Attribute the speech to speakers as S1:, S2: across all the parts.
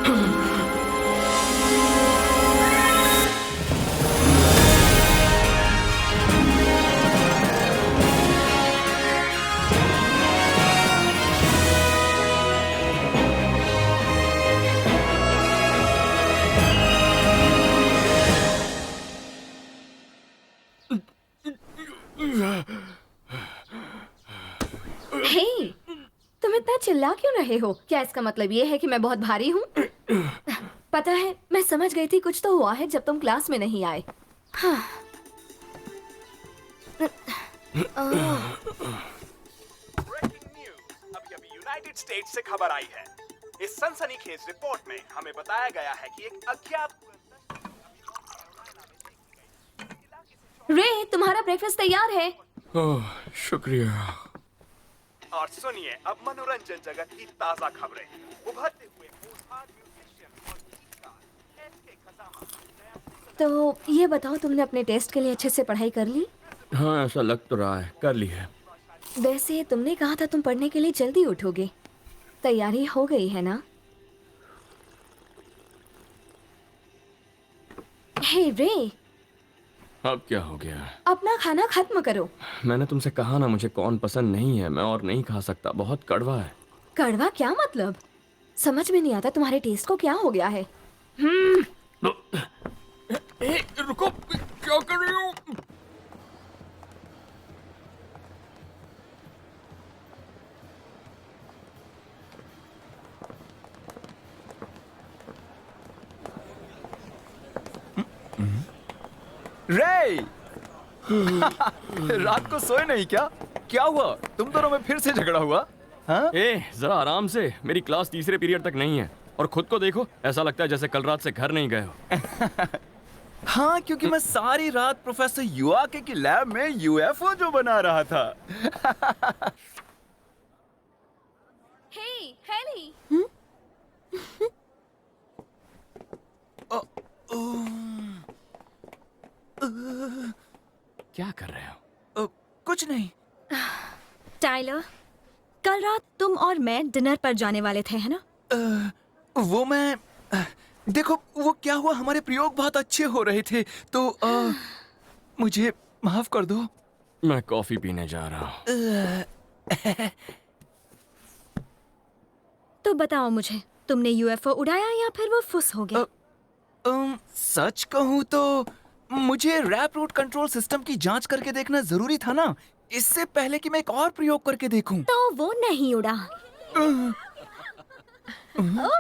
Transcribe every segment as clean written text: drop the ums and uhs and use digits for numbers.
S1: हे, तुम इतना चिल्ला क्यों रहे हो? क्या इसका मतलब ये है कि मैं बहुत भारी हूँ? पता है, मैं समझ गई थी कुछ तो हुआ है जब तुम क्लास में नहीं आए। हाँ।
S2: अभी यूनाइटेड स्टेट्स से खबर आई है। इस सनसनीखेज रिपोर्ट में हमें बताया गया है कि एक अज्ञात
S1: रे, तुम्हारा ब्रेकफास्ट तैयार है।
S3: ओह, शुक्रिया।
S2: और सुनिए अब मनोरंजन जगत की ताजा खबरें। उभरते हुए म्यूजिशियन और गीतकार एसके खजामा।
S1: तो ये बताओ, तुमने अपने टेस्ट के लिए अच्छे से पढ़ाई कर ली?
S3: हाँ, ऐसा लग तो रहा है, कर ली है।
S1: वैसे तुमने कहा था तुम पढ़ने के लिए जल्दी उठोगे। तैयारी हो गई है ना? हे रे,
S3: अब क्या हो गया?
S1: अपना खाना खत्म करो।
S3: मैंने तुमसे कहा ना, मुझे कॉर्न पसंद नहीं है, मैं और नहीं खा सकता, बहुत कड़वा है।
S1: कड़वा क्या मतलब? समझ में नहीं आता तुम्हारे टेस्ट को क्या हो गया है।
S3: रुको, क्या कर रही हो?
S4: रे रात को सोए नहीं क्या? क्या हुआ? तुम दोनों में फिर से झगड़ा हुआ? हाँ?
S3: जरा आराम से, मेरी क्लास तीसरे पीरियड तक नहीं है। और खुद को देखो, ऐसा लगता है जैसे कल रात से घर नहीं गए हो।
S4: हाँ, क्योंकि मैं सारी रात प्रोफेसर युआके की लैब में यूएफओ जो बना रहा था।
S1: हे, हेली।
S3: क्या कर रहे हो?
S4: कुछ नहीं।
S5: टाइलर, कल रात तुम और मैं डिनर पर जाने वाले थे, है ना?
S4: वो मैं देखो, वो क्या हुआ, हमारे प्रयोग बहुत अच्छे हो रहे थे, तो मुझे माफ कर दो।
S3: मैं कॉफी पीने जा रहा हूँ।
S5: तो बताओ मुझे, तुमने यूएफओ उड़ाया या फिर वो फुस हो गया?
S4: सच कहूँ तो मुझे रैप रूट कंट्रोल सिस्टम की जांच करके देखना जरूरी था ना, इससे पहले कि मैं एक और प्रयोग करके देखूं।
S5: तो वो नहीं उड़ा।
S1: ओह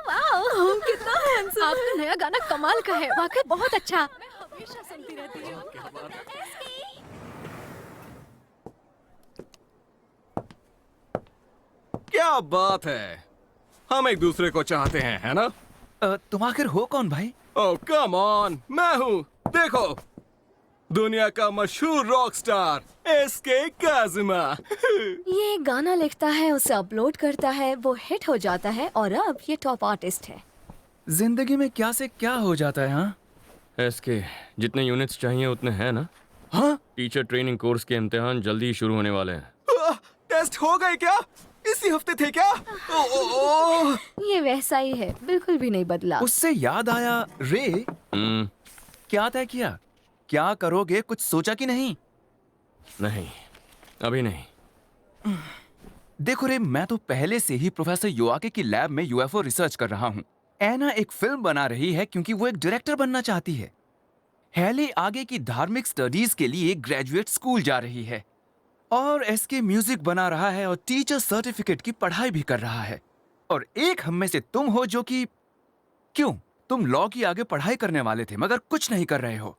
S1: वाओ, कितना हैंडसम। आपका नया गाना कमाल का है, वाकई बहुत अच्छा। मैं हमेशा सुनती रहती हूँ।
S6: क्या बात है, हम एक दूसरे को चाहते हैं, है ना?
S4: तुम आखिर हो कौन भाई?
S6: ओह कम ऑन, मैं हूँ, देखो, दुनिया का मशहूर रॉक स्टार एसके काजिमा।
S1: ये गाना लिखता है, उसे अपलोड करता है, वो हिट हो जाता है और अब ये टॉप आर्टिस्ट है।
S4: जिंदगी में क्या से क्या हो जाता है। हाँ,
S3: एसके, जितने यूनिट्स चाहिए उतने हैं ना?
S4: हाँ?
S3: टीचर ट्रेनिंग कोर्स के इम्तिहान जल्दी ही शुरू होने वाले हैं।
S6: टेस्ट हो गए क्या? इसी हफ्ते थे क्या?
S1: ये वैसा ही है, बिल्कुल भी नहीं बदला।
S4: उससे याद आया, रे क्या तय किया? क्या करोगे, कुछ सोचा कि नहीं?
S3: नहीं, अभी नहीं।
S4: देखो रे, मैं तो पहले से ही प्रोफेसर युआके की लैब में यूएफओ रिसर्च कर रहा हूँ। एना एक फिल्म बना रही है क्योंकि वो एक डायरेक्टर बनना चाहती है। हेली आगे की धार्मिक स्टडीज के लिए ग्रेजुएट स्कूल जा रही है और एसके म्यूजिक बना रहा है और टीचर सर्टिफिकेट की पढ़ाई भी कर रहा है। और एक हम में से तुम हो जो कि क्यों, तुम लॉ की आगे पढ़ाई करने वाले थे मगर कुछ नहीं कर रहे हो।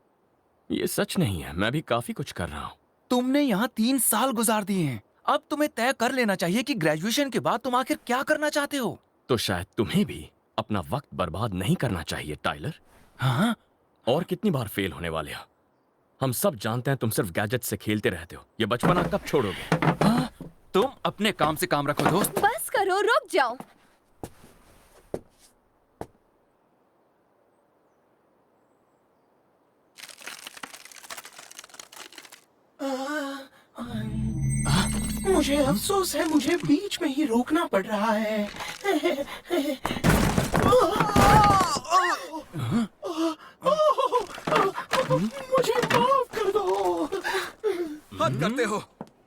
S3: ये सच नहीं है, मैं भी काफी कुछ कर रहा हूँ।
S4: तुमने यहाँ 3 साल गुजार दिए हैं, अब तुम्हें तय कर लेना चाहिए कि ग्रेजुएशन के बाद तुम आखिर क्या करना चाहते हो।
S3: तो शायद तुम्हें भी अपना वक्त बर्बाद नहीं करना चाहिए टाइलर।
S4: हाँ?
S3: और कितनी बार फेल होने वाले हो? हम सब जानते हैं तुम सिर्फ गैजेट से खेलते रहते हो। ये बचपना कब छोड़ोगे?
S4: हाँ? तुम अपने काम से काम रखो दोस्त।
S1: बस करो, रुक जाओ।
S7: मुझे अफसोस है, मुझे बीच में ही रोकना पड़ रहा है। मुझे माफ कर दो।
S6: हद करते हो।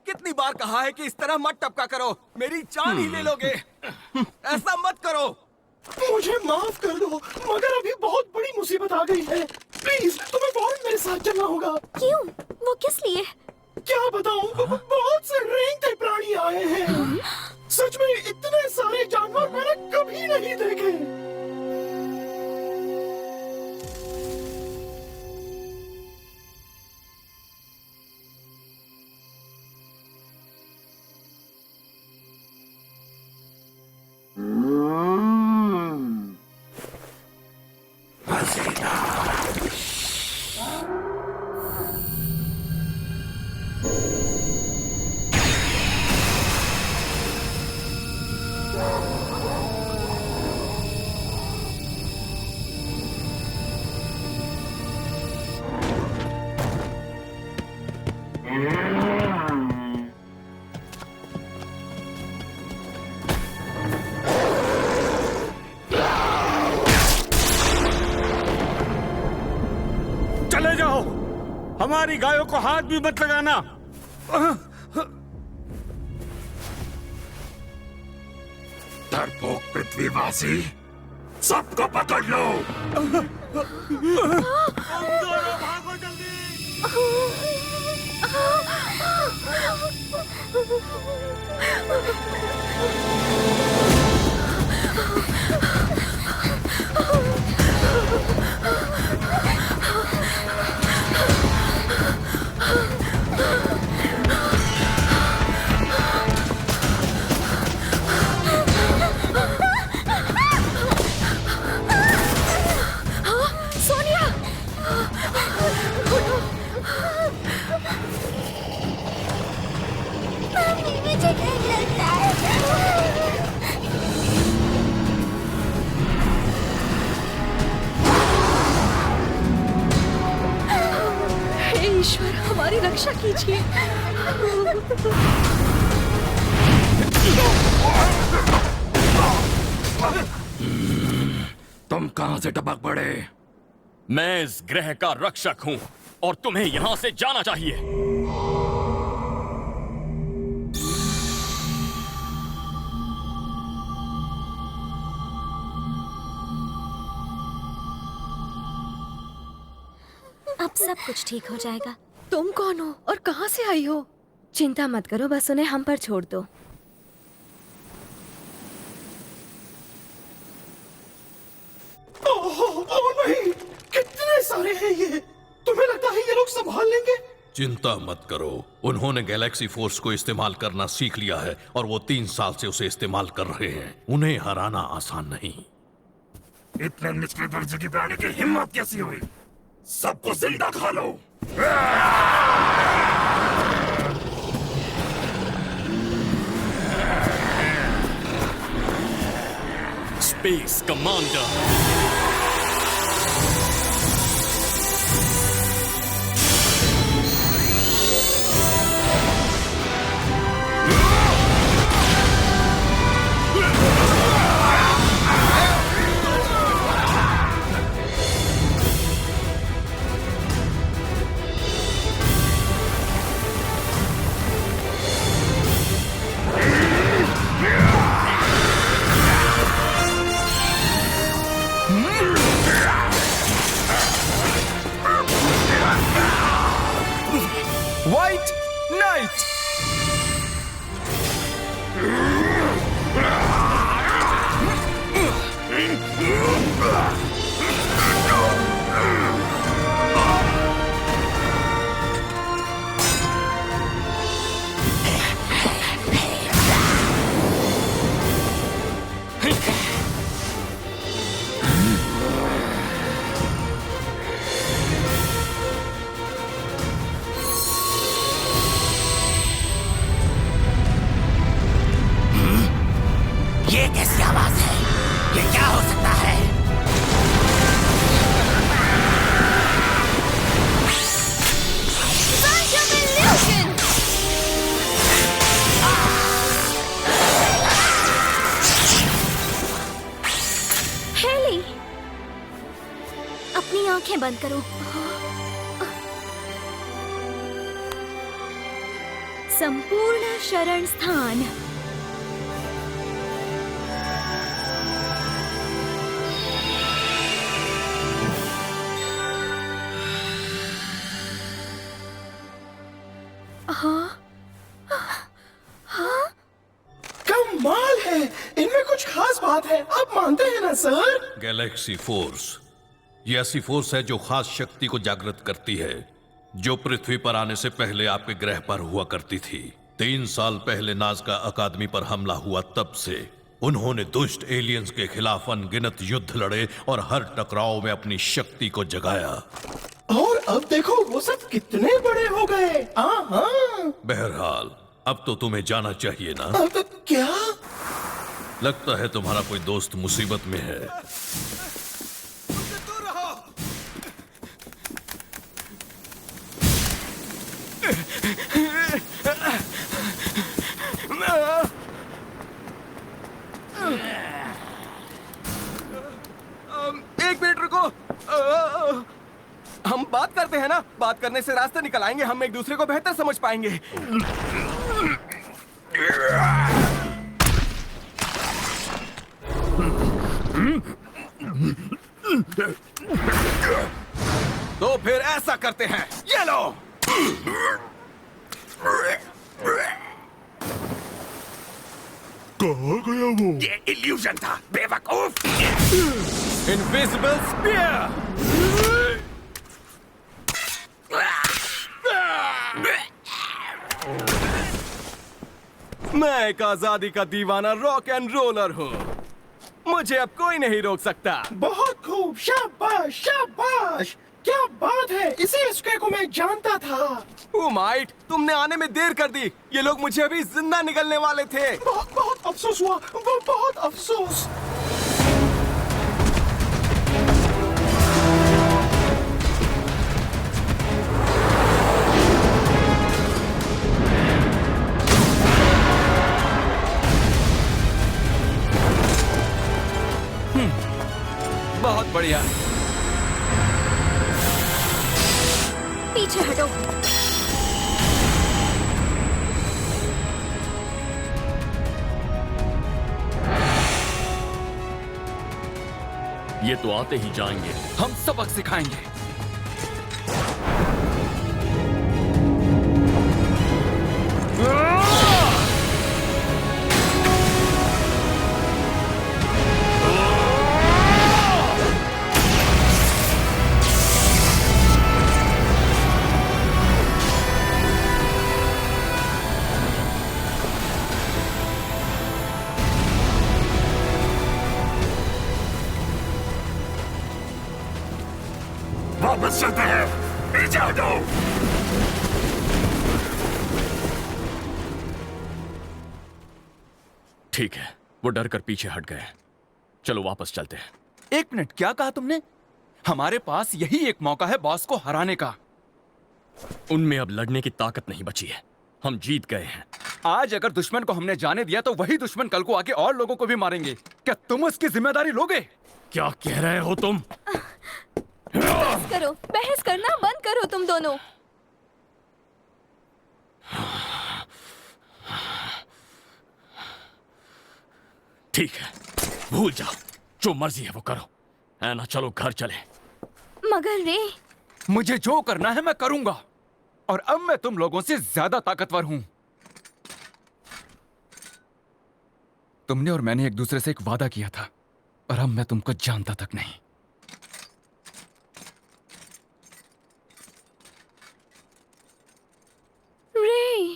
S6: कितनी बार कहा है कि इस तरह मत टपका करो, मेरी जान ही ले लोगे। ऐसा मत करो।
S7: मुझे माफ कर दो, मगर अभी बहुत बड़ी मुसीबत आ गई है। प्लीज तुम्हें फौरन मेरे साथ चलना होगा।
S5: क्यों? वो किस लिए?
S7: क्या बताऊं, बहुत से रेंगते प्राणी आए हैं। सच में इतने सारे जानवर मैंने कभी नहीं देखे।
S8: चले जाओ, हमारी गायों को हाथ भी मत लगाना।
S9: डरपोक पृथ्वीवासी, सबको पकड़ लो।
S8: भागो जल्दी।
S5: सोनिया! मम्मी, मुझे डर लगता है। हे ईश्वर, हमारी रक्षा कीजिए।
S9: तुम कहां से टपक पड़े?
S3: मैं इस ग्रह का रक्षक हूं और तुम्हें यहां से जाना चाहिए।
S5: अब सब कुछ ठीक हो जाएगा।
S1: तुम कौन हो और कहां से आई हो? चिंता मत करो, बस उन्हें हम पर छोड़ दो।
S7: ओह नहीं, कितने सारे हैं ये। तुम्हें लगता है ये लोग संभाल लेंगे?
S10: चिंता मत करो, उन्होंने गैलेक्सी फोर्स को इस्तेमाल करना सीख लिया है और वो 3 साल से उसे इस्तेमाल कर रहे हैं। उन्हें हराना आसान नहीं।
S9: इतने निचले दर्जे की प्राणी की हिम्मत कैसी हुई? सबको जिंदा खा लो।
S3: Space commander.
S4: White Knight!
S9: ये कैसी आवाज है? ये क्या हो सकता है?
S5: हेली! आंखें बंद करो। संपूर्ण शरण स्थान।
S7: कमाल है, इनमें कुछ खास बात है, आप मानते हैं ना सर?
S10: गैलेक्सी फोर्स ये ऐसी फोर्स है जो खास शक्ति को जागृत करती है, जो पृथ्वी पर आने से पहले आपके ग्रह पर हुआ करती थी। 3 साल पहले नाज़का अकादमी पर हमला हुआ, तब से उन्होंने दुष्ट एलियंस के खिलाफ अनगिनत युद्ध लड़े और हर टकराव में अपनी शक्ति को जगाया।
S7: और अब देखो वो सब कितने बड़े हो गए। हाँ।
S10: बहरहाल अब तो तुम्हें जाना चाहिए ना।
S7: अब क्या?
S10: लगता है तुम्हारा कोई दोस्त मुसीबत में है।
S6: एक मिनट रुको। हम बात करते हैं ना, बात करने से रास्ते निकल आएंगे, हम एक दूसरे को बेहतर समझ पाएंगे। तो फिर ऐसा करते हैं, ये लो।
S9: कहाँ गया वो?
S2: ये इल्यूजन था, बेवकूफ।
S6: Invisible spear. मैं एक आजादी का दीवाना रॉक एंड रोलर हूँ, मुझे अब कोई नहीं रोक सकता।
S7: बहुत खूब, शाबाश शाबाश, क्या बात है, इसी इसके को मैं जानता था।
S6: ओ माइट, तुमने आने में देर कर दी, ये लोग मुझे अभी जिंदा निकलने वाले थे।
S7: बहुत बहुत अफसोस हुआ, बहुत अफसोस।
S6: बहुत बढ़िया।
S5: पीछे हटो।
S3: ये तो आते ही जाएंगे।
S4: हम सबक सिखाएंगे।
S9: वापस चलते हैं, पीछे हटो।
S3: ठीक है, वो डर कर पीछे हट गए। चलो वापस चलते हैं।
S4: 1 मिनट, क्या कहा तुमने? हमारे पास यही एक मौका है बॉस को हराने का।
S3: उनमें अब लड़ने की ताकत नहीं बची है, हम जीत गए हैं।
S4: आज अगर दुश्मन को हमने जाने दिया तो वही दुश्मन कल को आके और लोगों को भी मारेंगे। क्या तुम उसकी जिम्मेदारी लोगे?
S3: क्या कह रहे हो तुम?
S1: बहस करो, बहस करना बंद करो तुम दोनों।
S3: ठीक है, भूल जाओ, जो मर्जी है वो करो। ऐना, चलो घर चले।
S1: मगर रे,
S4: मुझे जो करना है मैं करूंगा, और अब मैं तुम लोगों से ज्यादा ताकतवर हूं। तुमने और मैंने एक दूसरे से एक वादा किया था, पर अब मैं तुमको जानता तक नहीं।
S1: रे,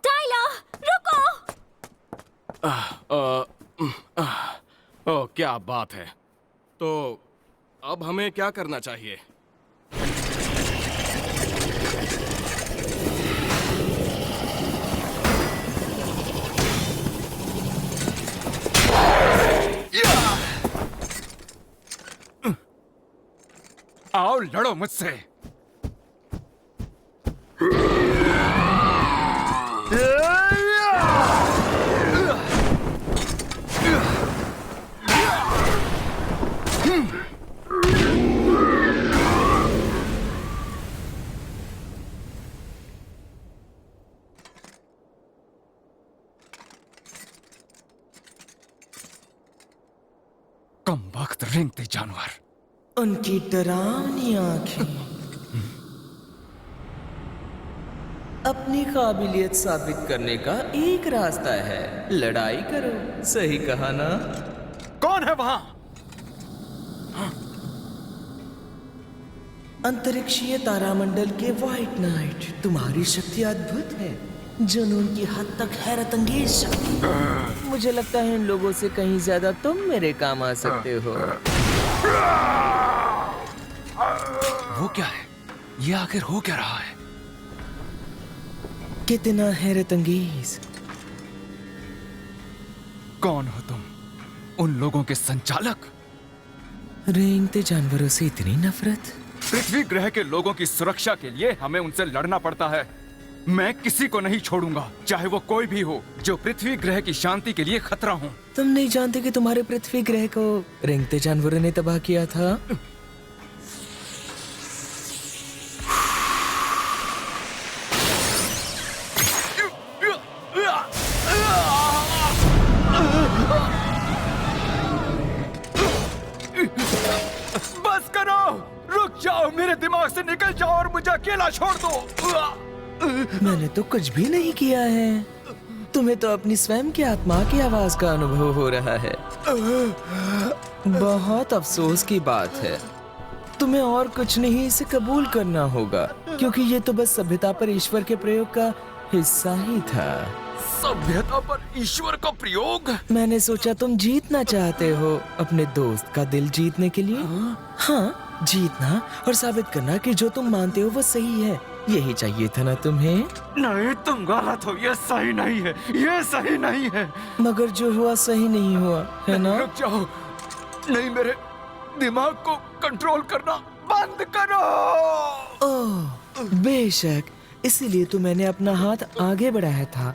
S5: टाइलर, रुको।
S6: ओह, क्या बात है। तो अब हमें क्या करना चाहिए?
S4: आओ लड़ो मुझसे। वक्त रेंगते जानवर।
S11: उनकी डरावनी आंखें अपनी काबिलियत साबित करने का एक रास्ता है, लड़ाई करो। सही कहा ना?
S8: कौन है वहां?
S11: अंतरिक्षीय तारामंडल के व्हाइट नाइट। तुम्हारी शक्ति अद्भुत है, जुनून की हद तक हैरत अंगेज शक्ति। मुझे लगता है इन लोगों से कहीं ज्यादा तुम मेरे काम आ सकते हो।
S4: वो क्या है? ये आखिर हो क्या रहा है?
S11: कितना हैरत अंगेज।
S4: कौन हो तुम? उन लोगों के संचालक?
S11: रेंगते जानवरों से इतनी नफरत?
S4: पृथ्वी ग्रह के लोगों की सुरक्षा के लिए हमें उनसे लड़ना पड़ता है। मैं किसी को नहीं छोड़ूंगा, चाहे वो कोई भी हो, जो पृथ्वी ग्रह की शांति के लिए खतरा हो।
S11: तुम नहीं जानते कि तुम्हारे पृथ्वी ग्रह को रेंगते जानवरों ने तबाह किया था?
S4: बस करो, रुक जाओ, मेरे दिमाग से निकल जाओ और मुझे अकेला छोड़ दो।
S11: मैंने तो कुछ भी नहीं किया है। तुम्हें तो अपनी स्वयं की आत्मा की आवाज का अनुभव हो रहा है। बहुत अफसोस की बात है। तुम्हें और कुछ नहीं, इसे कबूल करना होगा, क्योंकि ये तो बस सभ्यता पर ईश्वर के प्रयोग का हिस्सा ही था।
S4: सभ्यता पर ईश्वर का प्रयोग?
S11: मैंने सोचा तुम जीतना चाहते हो, अपने दोस्त का दिल जीतने के लिए। हाँ, जीतना और साबित करना कि जो तुम मानते हो वो सही है। यही चाहिए था ना तुम्हें?
S4: नहीं, तुम गलत हो, ये सही नहीं है, ये सही नहीं है।
S11: मगर जो हुआ सही नहीं हुआ, है ना?
S4: रुक जाओ, नहीं, मेरे दिमाग को कंट्रोल करना बंद करो।
S11: ओह, बेशक, इसीलिए तो मैंने अपना हाथ आगे बढ़ाया था।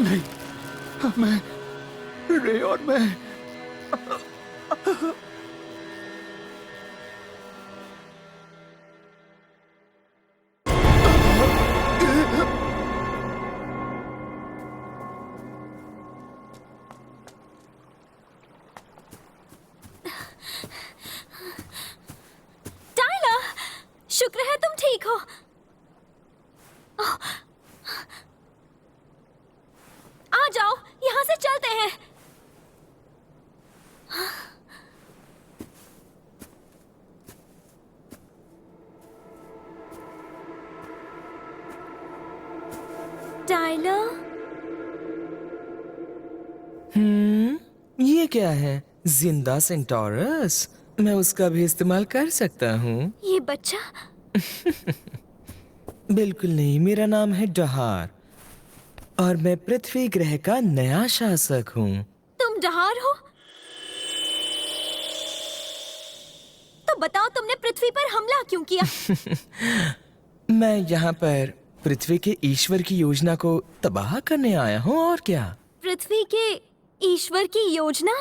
S4: नहीं, मैं, रे और मैं
S5: टाइलर, शुक्र है तुम ठीक हो। आ जाओ, यहाँ से चलते हैं। टाइलर,
S11: ये क्या है? जिंदा सेंटोरस? मैं उसका भी इस्तेमाल कर सकता हूँ।
S5: ये बच्चा?
S11: बिल्कुल नहीं, मेरा नाम है डहार और मैं पृथ्वी ग्रह का नया शासक हूँ।
S5: तुम डहार हो? तो बताओ, तुमने पृथ्वी पर हमला क्यों किया?
S11: मैं यहाँ पर पृथ्वी के ईश्वर की योजना को तबाह करने आया हूँ, और क्या?
S5: पृथ्वी के ईश्वर की योजना?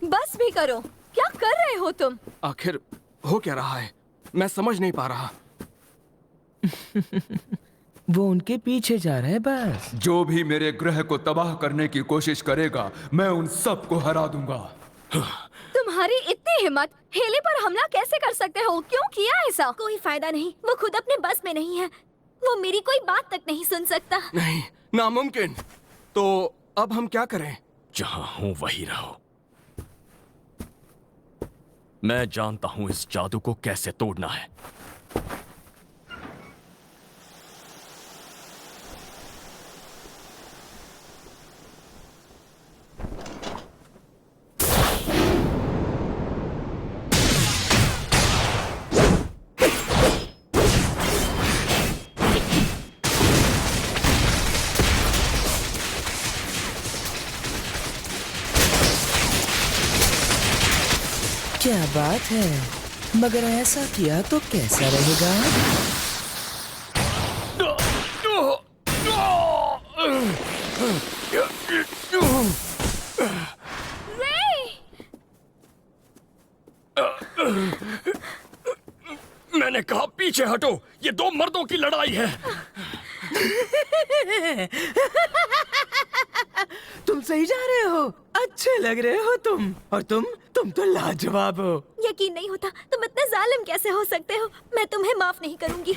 S1: बस भी करो, क्या कर रहे हो तुम?
S6: आखिर हो क्या रहा है? मैं समझ नहीं पा रहा।
S11: वो उनके पीछे जा रहा है बस।
S4: जो भी मेरे ग्रह को तबाह करने की कोशिश करेगा, मैं उन सबको हरा दूंगा।
S1: तुम्हारी इतनी हिम्मत, हेले पर हमला कैसे कर सकते हो? क्यों किया ऐसा?
S5: कोई फायदा नहीं, वो खुद अपने बस में नहीं है। वो मेरी कोई बात तक नहीं सुन सकता।
S6: नहीं, नामुमकिन। तो अब हम क्या करें?
S3: जहां हूं वहीं रहो। मैं जानता हूं इस जादू को कैसे तोड़ना है।
S11: क्या बात है, मगर ऐसा किया तो कैसा रहेगा?
S3: मैंने कहा पीछे हटो, ये दो मर्दों की लड़ाई है।
S11: तुम सही जा रहे हो, अच्छे लग रहे हो तुम। और तुम तो लाजवाब हो।
S5: यकीन नहीं होता, तुम इतने जालिम कैसे हो सकते हो। मैं तुम्हें माफ नहीं करूंगी।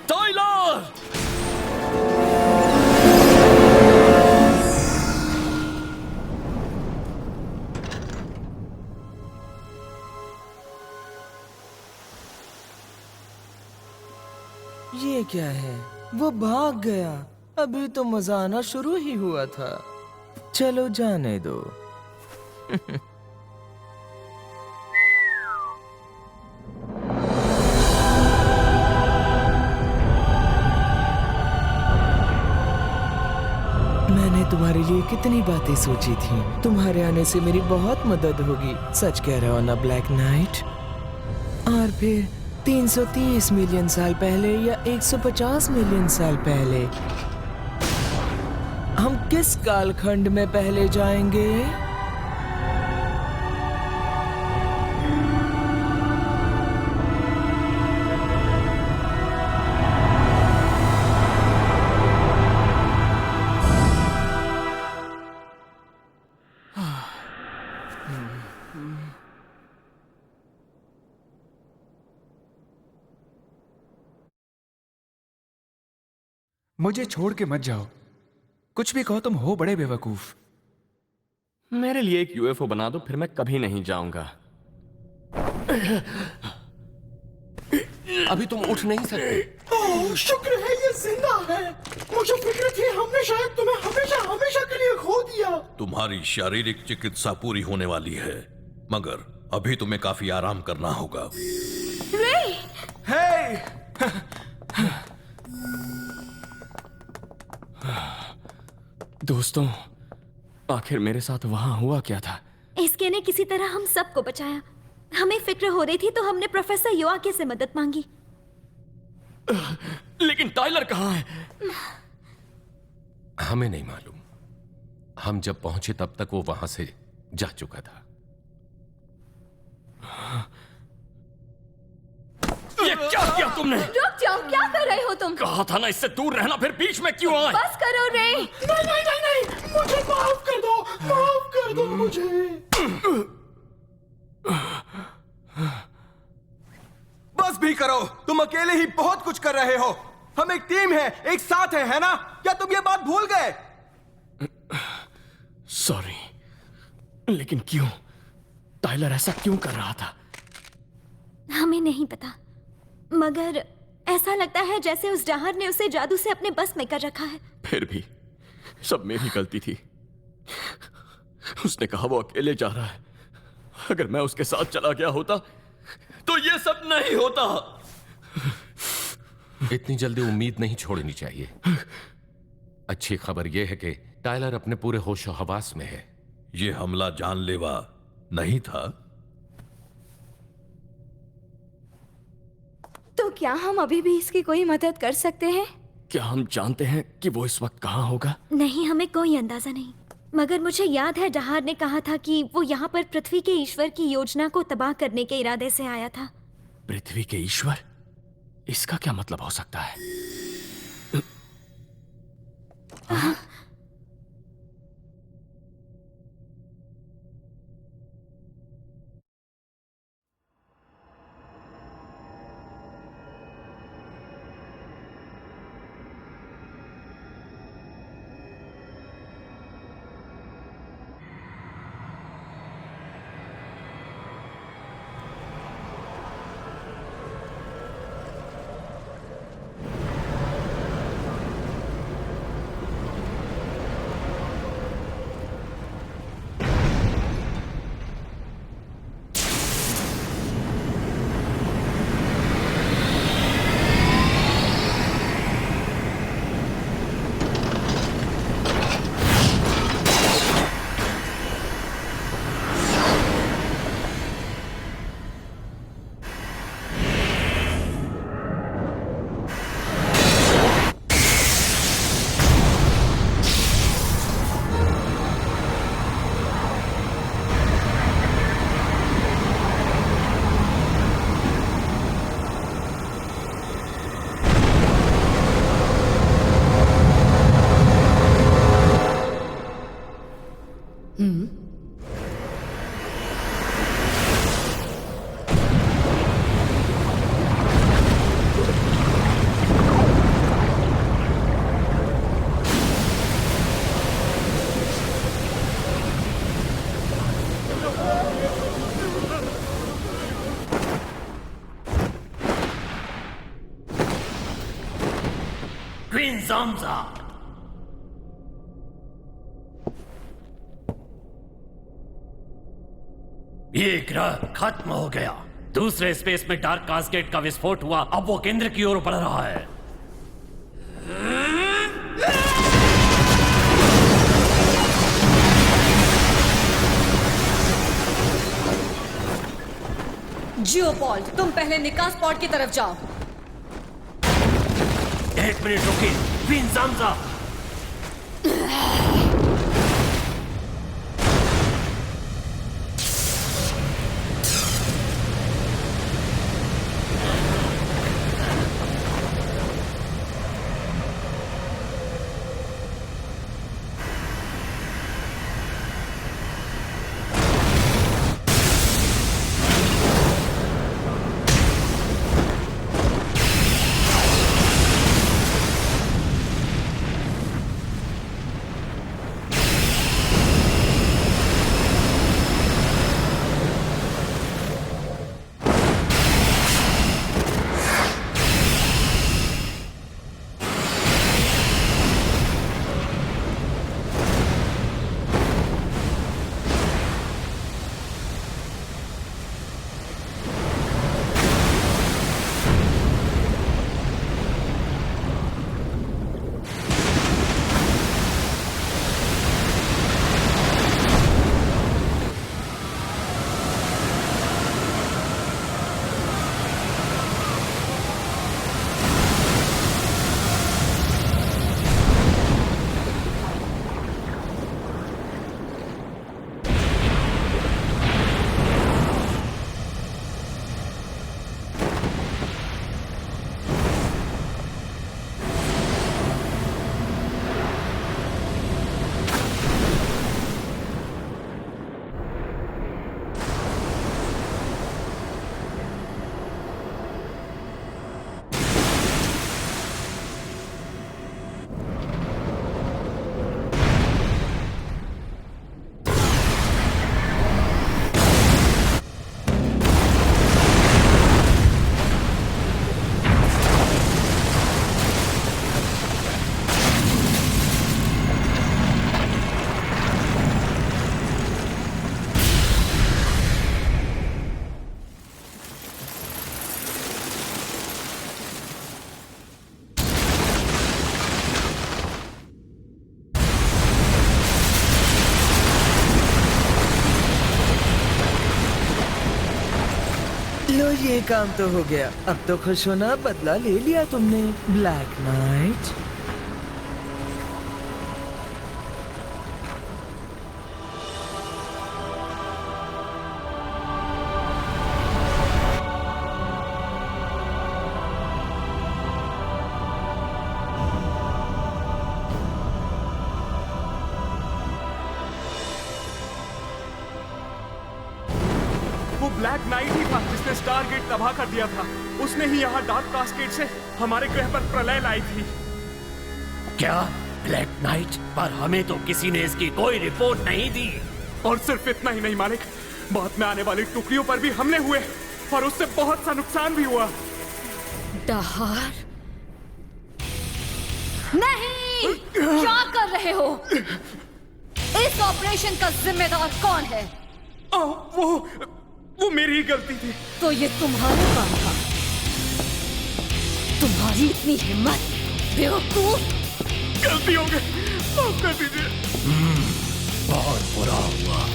S3: टाइलर!
S11: ये क्या है? वो भाग गया। अभी तो मजा आना शुरू ही हुआ था। चलो जाने दो। मैंने तुम्हारे लिए कितनी बातें सोची थी। तुम्हारे आने से मेरी बहुत मदद होगी। सच कह रहे हो ना ब्लैक नाइट? और फिर 330 मिलियन साल पहले या 150 मिलियन साल पहले, हम किस कालखंड में पहले जाएंगे?
S4: मुझे छोड़ के मत जाओ। कुछ भी कहो, तुम हो बड़े बेवकूफ।
S3: मेरे लिए एक यूएफओ बना दो, फिर मैं कभी नहीं जाऊंगा।
S8: अभी तुम उठ नहीं सकते।
S7: ओह, शुक्र है ये जिंदा है। मुझे फिक्र थी हमने शायद तुम्हें हमेशा हमेशा के लिए खो दिया।
S10: तुम्हारी शारीरिक चिकित्सा पूरी होने वाली है, मगर अभी तुम्हें काफी आराम करना होगा।
S3: दोस्तों, आखिर मेरे साथ वहां हुआ क्या था?
S5: इसके ने किसी तरह हम सबको बचाया। हमें फिक्र हो रही थी तो हमने प्रोफेसर योआके से मदद मांगी।
S3: लेकिन टाइलर कहाँ है?
S8: हमें नहीं मालूम। हम जब पहुंचे तब तक वो वहां से जा चुका था।
S3: ये क्या किया तुमने?
S1: रुक जाओ, क्या कर रहे हो तुम?
S3: कहा था ना इससे दूर रहना, फिर बीच में क्यों आए?
S1: बस करो रे।
S7: नहीं नहीं नहीं नहीं, मुझे माफ कर दो, माफ कर दो मुझे।
S6: बस भी करो, तुम अकेले ही बहुत कुछ कर रहे हो। हम एक टीम है, एक साथ है ना? क्या तुम ये बात भूल गए?
S3: सॉरी, लेकिन क्यों? टाइलर ऐसा क्यों कर रहा था?
S5: हमें नहीं पता, मगर ऐसा लगता है जैसे उस डाहर ने उसे जादू से अपने बस में कर रखा है।
S3: फिर भी सब मेरी गलती थी। उसने कहा वो अकेले जा रहा है। अगर मैं उसके साथ चला गया होता तो ये सब नहीं होता।
S8: इतनी जल्दी उम्मीद नहीं छोड़नी चाहिए। अच्छी खबर यह है कि टाइलर अपने पूरे होशो हवास में है।
S10: ये हमला जानलेवा नहीं था।
S1: तो क्या हम अभी भी इसकी कोई मदद कर सकते हैं?
S3: क्या हम जानते हैं कि वो इस वक्त कहाँ होगा?
S5: नहीं, हमें कोई अंदाजा नहीं। मगर मुझे याद है डहार ने कहा था कि वो यहाँ पर पृथ्वी के ईश्वर की योजना को तबाह करने के इरादे से आया था।
S3: पृथ्वी के ईश्वर? इसका क्या मतलब हो सकता है?
S12: विंजाम्जा। ये ग्रह खत्म हो गया। दूसरे स्पेस में डार्क कास्केड का विस्फोट हुआ, अब वो केंद्र की ओर बढ़ रहा है।
S1: जियोपॉल्ट, तुम पहले निकास पॉड की तरफ जाओ।
S12: 1 मिनट रुकिए, विंजाम्जा।
S11: लो ये काम तो हो गया। अब तो खुश होना, बदला ले लिया तुमने ब्लैक नाइट।
S2: वो ब्लैक नाइट ही था जिसने स्टारगेट तबाह कर दिया था। उसने ही यहाँ डार्क कास्केड से हमारे ग्रह पर प्रलय लाई थी।
S12: क्या ब्लैक नाइट? पर हमें तो किसी ने इसकी कोई रिपोर्ट नहीं दी।
S2: और सिर्फ इतना ही नहीं मालिक, बाद में आने वाली टुकड़ियों पर भी हमले हुए और उससे बहुत सा नुकसान भी हुआ।
S1: दहार नहीं, क्या कर रहे हो? इस ऑपरेशन का जिम्मेदार कौन है?
S2: वो मेरी ही गलती थी।
S1: तो ये तुम्हारा काम था? तुम्हारी इतनी हिम्मत, बेवकूफ!
S2: गलती हो गई, माफ कर दीजिए।
S12: बहुत बुरा हुआ।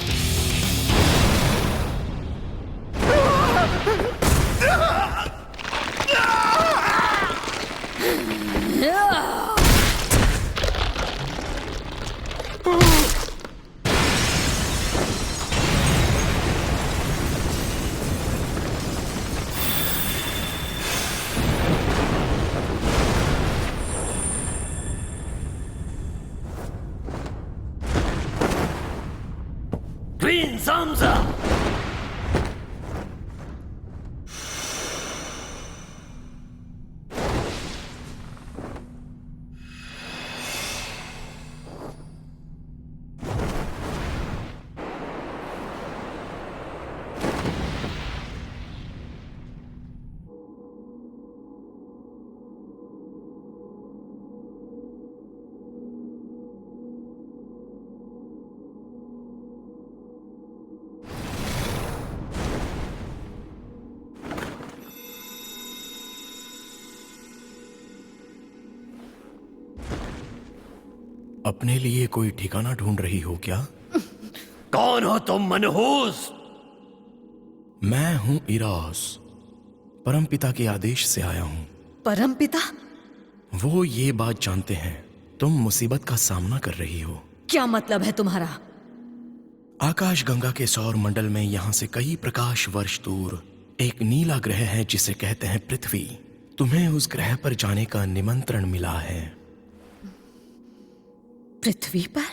S7: अपने लिए कोई ठिकाना ढूंढ रही हो क्या?
S12: कौन हो तुम मनहूस?
S7: मैं हूं इरास, परमपिता के आदेश से आया हूं।
S13: परमपिता?
S7: वो ये बात जानते हैं तुम मुसीबत का सामना कर रही हो।
S13: क्या मतलब है तुम्हारा?
S7: आकाश गंगा के सौर मंडल में यहाँ से कई प्रकाश वर्ष दूर एक नीला ग्रह है जिसे कहते हैं पृथ्वी। तुम्हें उस ग्रह पर जाने का निमंत्रण मिला है।
S13: पृथ्वी पर?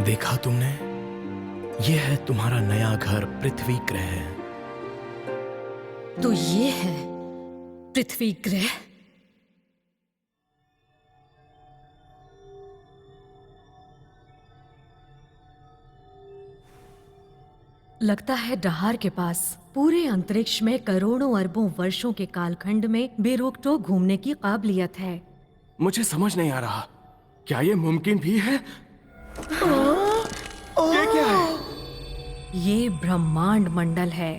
S7: देखा तुमने? यह है तुम्हारा नया घर पृथ्वी ग्रह।
S13: तो ये है पृथ्वी ग्रह? लगता है डहार के पास पूरे अंतरिक्ष में करोड़ों अरबों वर्षों के कालखंड में बेरोक-टोक घूमने की काबिलियत है।
S6: मुझे समझ नहीं आ रहा, क्या ये मुमकिन भी है? ये क्या है?
S13: ये ब्रह्मांड मंडल है।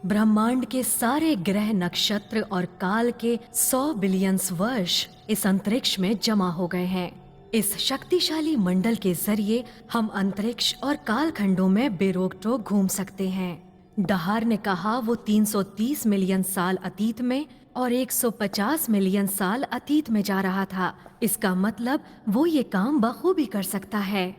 S13: ब्रह्मांड के सारे ग्रह, नक्षत्र और काल के 100 बिलियंस वर्ष इस अंतरिक्ष में जमा हो गए हैं। इस शक्तिशाली मंडल के जरिए हम अंतरिक्ष और कालखंडों में बेरोक-टोक घूम सकते हैं। डहार ने कहा वो 330 मिलियन साल अतीत में और 150 मिलियन साल अतीत में जा रहा था। इसका मतलब वो ये काम बखूबी कर सकता है।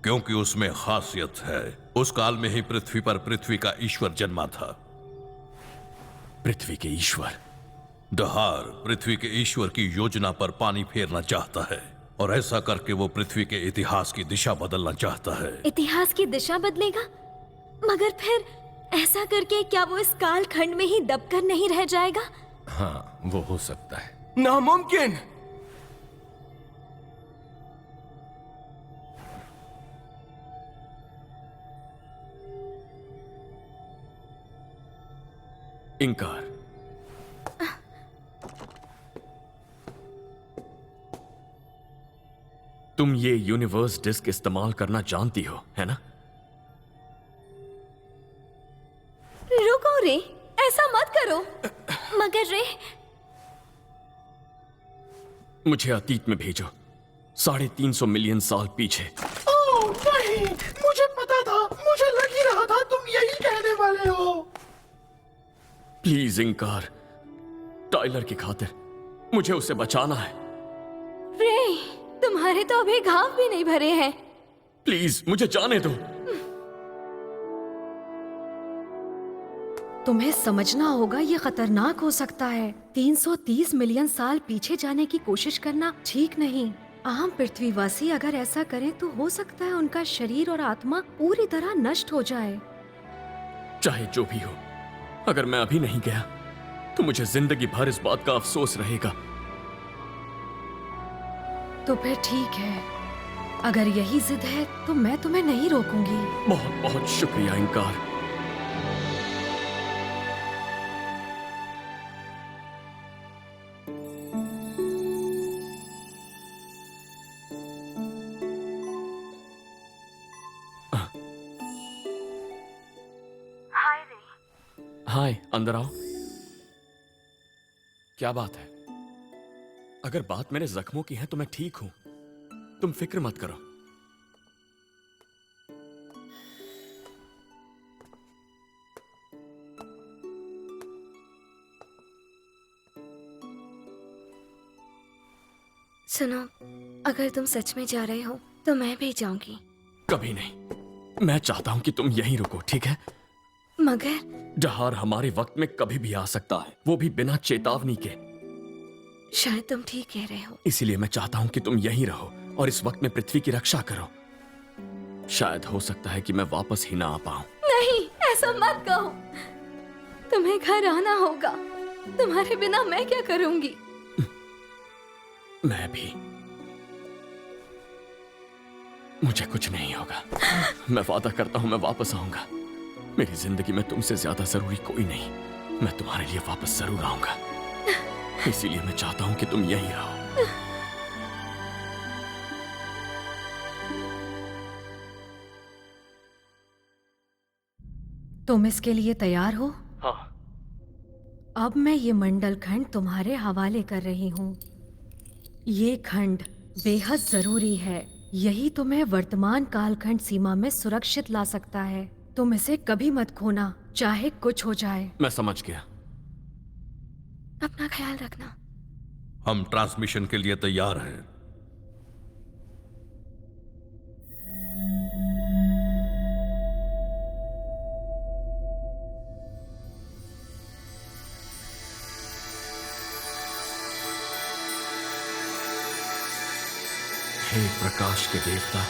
S10: क्योंकि उसमें खासियत है। उस काल में ही पृथ्वी पर पृथ्वी का ईश्वर जन्मा था।
S3: पृथ्वी के ईश्वर?
S10: डहार पृथ्वी के ईश्वर की योजना पर पानी फेरना चाहता है और ऐसा करके वो पृथ्वी के इतिहास की दिशा बदलना चाहता है।
S5: इतिहास की दिशा बदलेगा? मगर फिर ऐसा करके क्या वो इस काल खंड में ही दबकर नहीं रह जाएगा?
S8: हाँ, वो हो सकता है।
S6: नामुमकिन!
S3: इंकार। तुम ये यूनिवर्स डिस्क इस्तेमाल करना जानती हो, है ना?
S1: रुको रे, ऐसा मत करो।
S5: मगर रे,
S3: मुझे अतीत में भेजो, 350 मिलियन साल पीछे।
S7: ओह नहीं, मुझे पता था, मुझे लग ही रहा था तुम यही कहने वाले हो।
S3: प्लीज इंकार, टाइलर की खातिर मुझे उसे बचाना है।
S1: रे, तुम्हारे तो अभी घाव भी नहीं भरे हैं।
S3: प्लीज मुझे जाने दो।
S13: तुम्हें समझना होगा ये खतरनाक हो सकता है। 330 मिलियन साल पीछे जाने की कोशिश करना ठीक नहीं। आम पृथ्वीवासी अगर ऐसा करें तो हो सकता है उनका शरीर और आत्मा पूरी तरह नष्ट हो जाए।
S3: चाहे जो भी हो, अगर मैं अभी नहीं गया तो मुझे जिंदगी भर इस बात का अफसोस रहेगा।
S13: तो फिर ठीक है, अगर यही जिद है तो मैं तुम्हें नहीं रोकूंगी।
S3: बहुत बहुत शुक्रिया इंकार। हाय, अंदर आओ। क्या बात है? अगर बात मेरे जख्मों की है तो मैं ठीक हूं। तुम फिक्र मत करो।
S1: सुनो, अगर तुम सच में जा रहे हो तो मैं भी जाऊंगी।
S3: कभी नहीं। मैं चाहता हूं कि तुम यहीं रुको, ठीक है?
S1: मगर
S3: जहार हमारे वक्त में कभी भी आ सकता है, वो भी बिना चेतावनी के।
S1: शायद तुम ठीक कह रहे हो।
S3: इसीलिए मैं चाहता हूं कि तुम यहीं रहो और इस वक्त में पृथ्वी की रक्षा करो। शायद हो सकता है कि मैं वापस ही ना आ पाऊं।
S1: नहीं, ऐसा मत कहो। तुम्हें घर आना होगा। तुम्हारे बिना मैं क्या करूंगी?
S3: मैं भी। मुझे कुछ नहीं होगा। मैं वादा करता हूं मैं वापस आऊंगा। मेरी जिंदगी में तुमसे ज्यादा जरूरी कोई नहीं। मैं तुम्हारे लिए वापस जरूर आऊंगा। इसीलिए मैं चाहता हूं कि तुम यहीं रहो।
S13: तुम इसके लिए तैयार हो?
S3: हाँ।
S13: अब मैं ये मंडल खंड तुम्हारे हवाले कर रही हूँ। ये खंड बेहद जरूरी है। यही तुम्हें वर्तमान कालखंड सीमा में सुरक्षित ला सकता है। तुम इसे कभी मत खोना, चाहे कुछ हो जाए।
S3: मैं समझ गया।
S1: अपना ख्याल रखना।
S10: हम ट्रांसमिशन के लिए तैयार हैं।
S3: हे प्रकाश के देवता,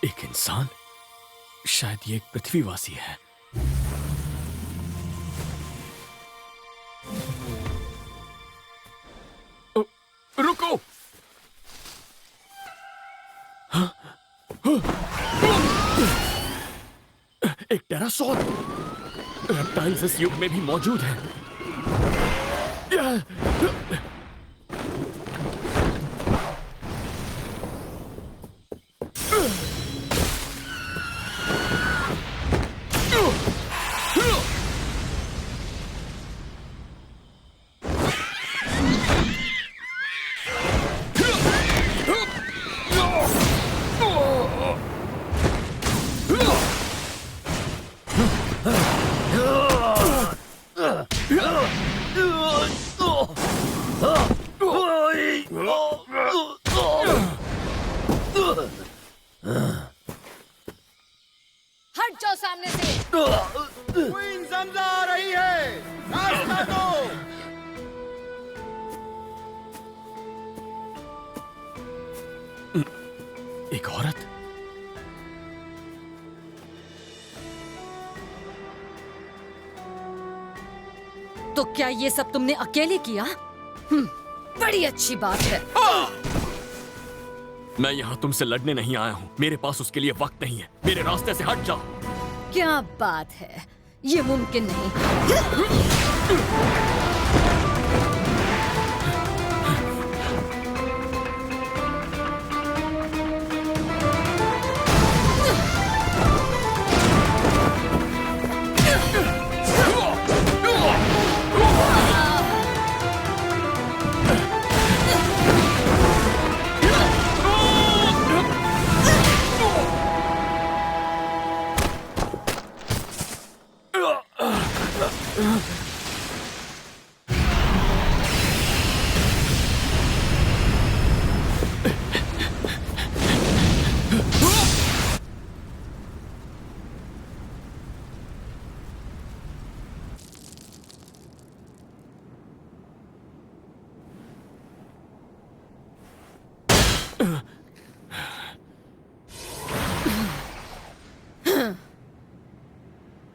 S3: एक इंसान? शायद ये एक पृथ्वीवासी है। रुको! एक टेरासॉर रेप्टाइल्स इस युग में भी मौजूद है।
S13: हट जाओ सामने से।
S2: क्वीन ज़मज़ा आ रही है, रास्ता दो।
S3: एक औरत?
S13: तो क्या ये सब तुमने अकेले किया? बड़ी अच्छी बात है।
S3: मैं यहाँ तुमसे लड़ने नहीं आया हूँ। मेरे पास उसके लिए वक्त नहीं है। मेरे रास्ते से हट जाओ।
S13: क्या बात है, ये मुमकिन नहीं।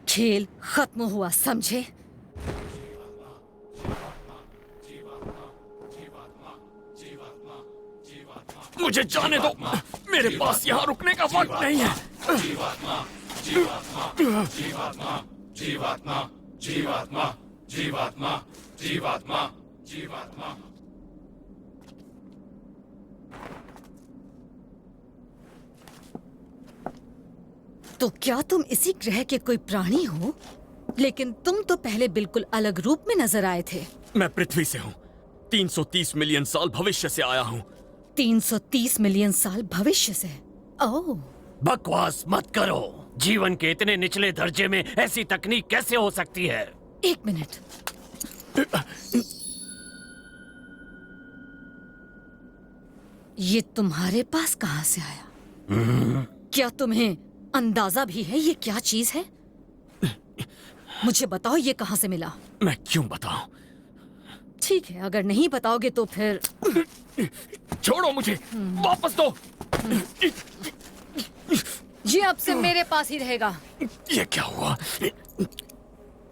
S13: खेल खत्म हुआ, समझे?
S3: मुझे जाने दो। मेरे पास यहाँ रुकने का वक्त नहीं है।
S9: जीवात्मा, जीवात्मा, जीवात्मा, जीवात्मा, जीवात्मा, जीवात्मा, जीवात्मा, जीवात्मा।
S13: तो क्या तुम इसी ग्रह के कोई प्राणी हो? लेकिन तुम तो पहले बिल्कुल अलग रूप में नजर आए थे।
S3: मैं पृथ्वी से हूँ। 330 मिलियन साल भविष्य से आया हूँ।
S13: 330 मिलियन साल भविष्य से? ओह,
S12: बकवास मत करो। जीवन के इतने निचले दर्जे में ऐसी तकनीक कैसे हो सकती है?
S13: एक मिनट। ये तुम्हारे पास कहाँ से आया? क्या तुम्हें अंदाजा भी है ये क्या चीज है? मुझे बताओ ये कहाँ से मिला?
S3: मैं क्यों बताऊं?
S13: ठीक है, अगर नहीं बताओगे तो फिर
S3: छोड़ो मुझे, वापस दो।
S13: ये अब से मेरे पास ही रहेगा।
S3: ये क्या हुआ?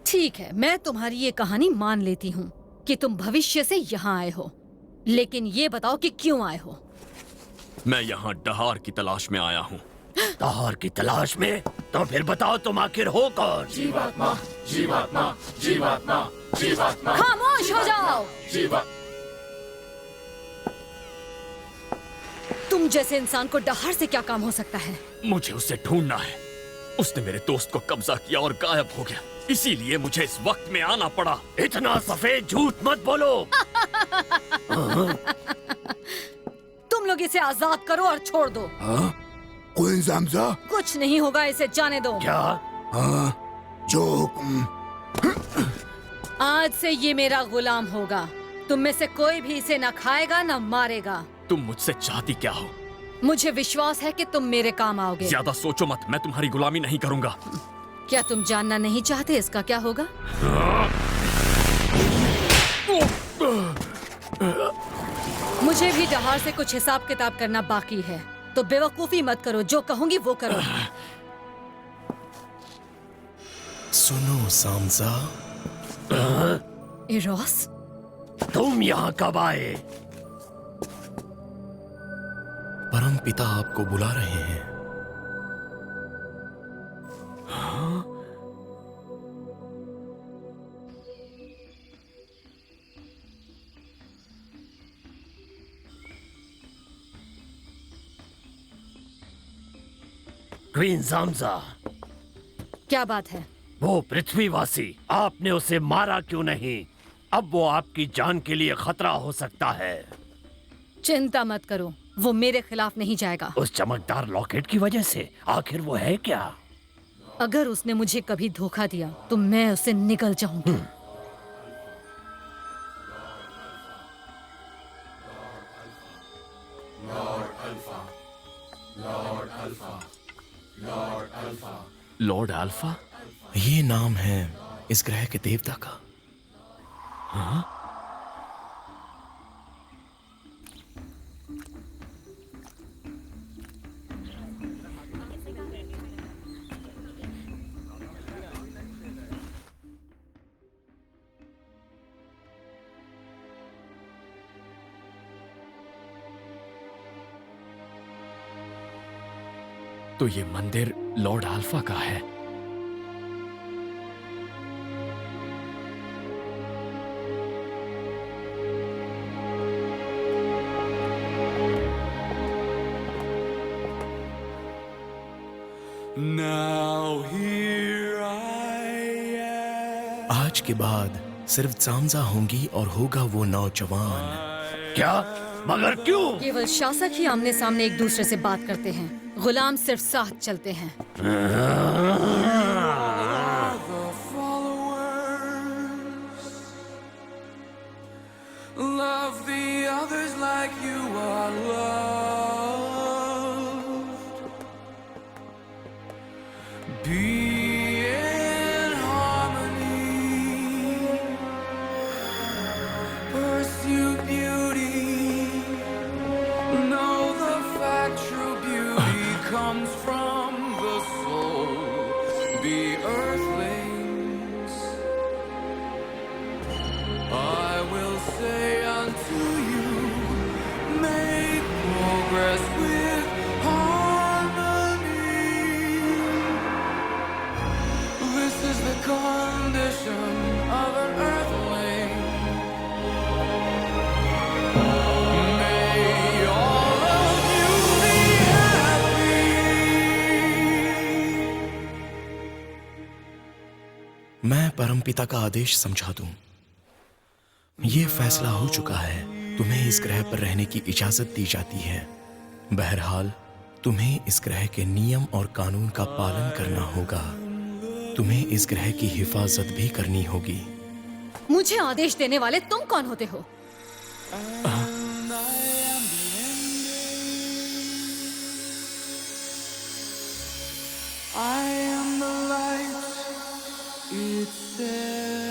S13: ठीक है, मैं तुम्हारी ये कहानी मान लेती हूँ कि तुम भविष्य से यहाँ आए हो, लेकिन ये बताओ कि क्यों आए हो?
S3: मैं यहाँ डहार की तलाश में आया हूँ।
S12: डहार की तलाश में? तो फिर बताओ तुम आखिर हो कौन?
S9: जीवात्मा, जीवात्मा, जीवात्मा, जीवात्मा।
S13: खामोश हो जाओ। तुम जैसे इंसान को डहार से क्या काम हो सकता है?
S3: मुझे उसे ढूंढना है। उसने मेरे दोस्त को कब्जा किया और गायब हो गया, इसीलिए मुझे इस वक्त में आना पड़ा।
S12: इतना सफेद झूठ मत बोलो।
S13: तुम लोग इसे आजाद करो और छोड़ दो।
S9: क्वीन ज़मज़ा?
S13: कुछ नहीं होगा, इसे जाने दो।
S12: क्या?
S9: जो हुक्म।
S13: आज से ये मेरा गुलाम होगा। तुम में से कोई भी इसे न खाएगा न मारेगा।
S3: तुम मुझसे चाहती क्या हो?
S13: मुझे विश्वास है कि तुम मेरे काम आओगे।
S3: ज्यादा सोचो मत, मैं तुम्हारी गुलामी नहीं करूंगा।
S13: क्या तुम जानना नहीं चाहते इसका क्या होगा? मुझे भी डहार से कुछ हिसाब किताब करना बाकी है। तो बेवकूफी मत करो, जो कहूंगी वो करो।
S7: सुनो सांसा।
S12: इरोस, तुम यहाँ कब आए?
S7: परम पिता आपको बुला रहे हैं।
S12: क्वीन ज़ामज़ा,
S13: क्या बात है?
S12: वो पृथ्वीवासी, आपने उसे मारा क्यों नहीं? अब वो आपकी जान के लिए खतरा हो सकता है।
S13: चिंता मत करो, वो मेरे खिलाफ नहीं जाएगा।
S12: उस चमकदार लॉकेट की वजह से? आखिर वो है क्या?
S13: अगर उसने मुझे कभी धोखा दिया तो मैं उसे निगल जाऊंगी।
S3: Lord alpha?
S7: ये नाम है इस ग्रह के देवता का।
S3: हाँ? तो ये मंदिर लॉर्ड अल्फा का है।
S7: आज के बाद सिर्फ सांसा होंगी और होगा वो नौजवान।
S12: क्या? मगर क्यों?
S13: केवल शासक ही आमने सामने एक दूसरे से बात करते हैं, गुलाम सिर्फ साथ चलते हैं।
S14: Love the others like you are loved. Be in harmony. Pursue beauty. Know the fact true beauty comes from the soul. Be earthlings. I will say unto you, make progress with harmony. This is the condition of an earthling. May all of you be happy.
S7: मैं परमपिता का आदेश समझा दूं। ये फैसला हो चुका है, तुम्हें इस ग्रह पर रहने की इजाजत दी जाती है। बहरहाल तुम्हें इस ग्रह के नियम और कानून का पालन करना होगा। तुम्हें इस ग्रह की हिफाजत भी करनी होगी।
S13: मुझे आदेश देने वाले तुम कौन होते हो?
S14: I am the light itself.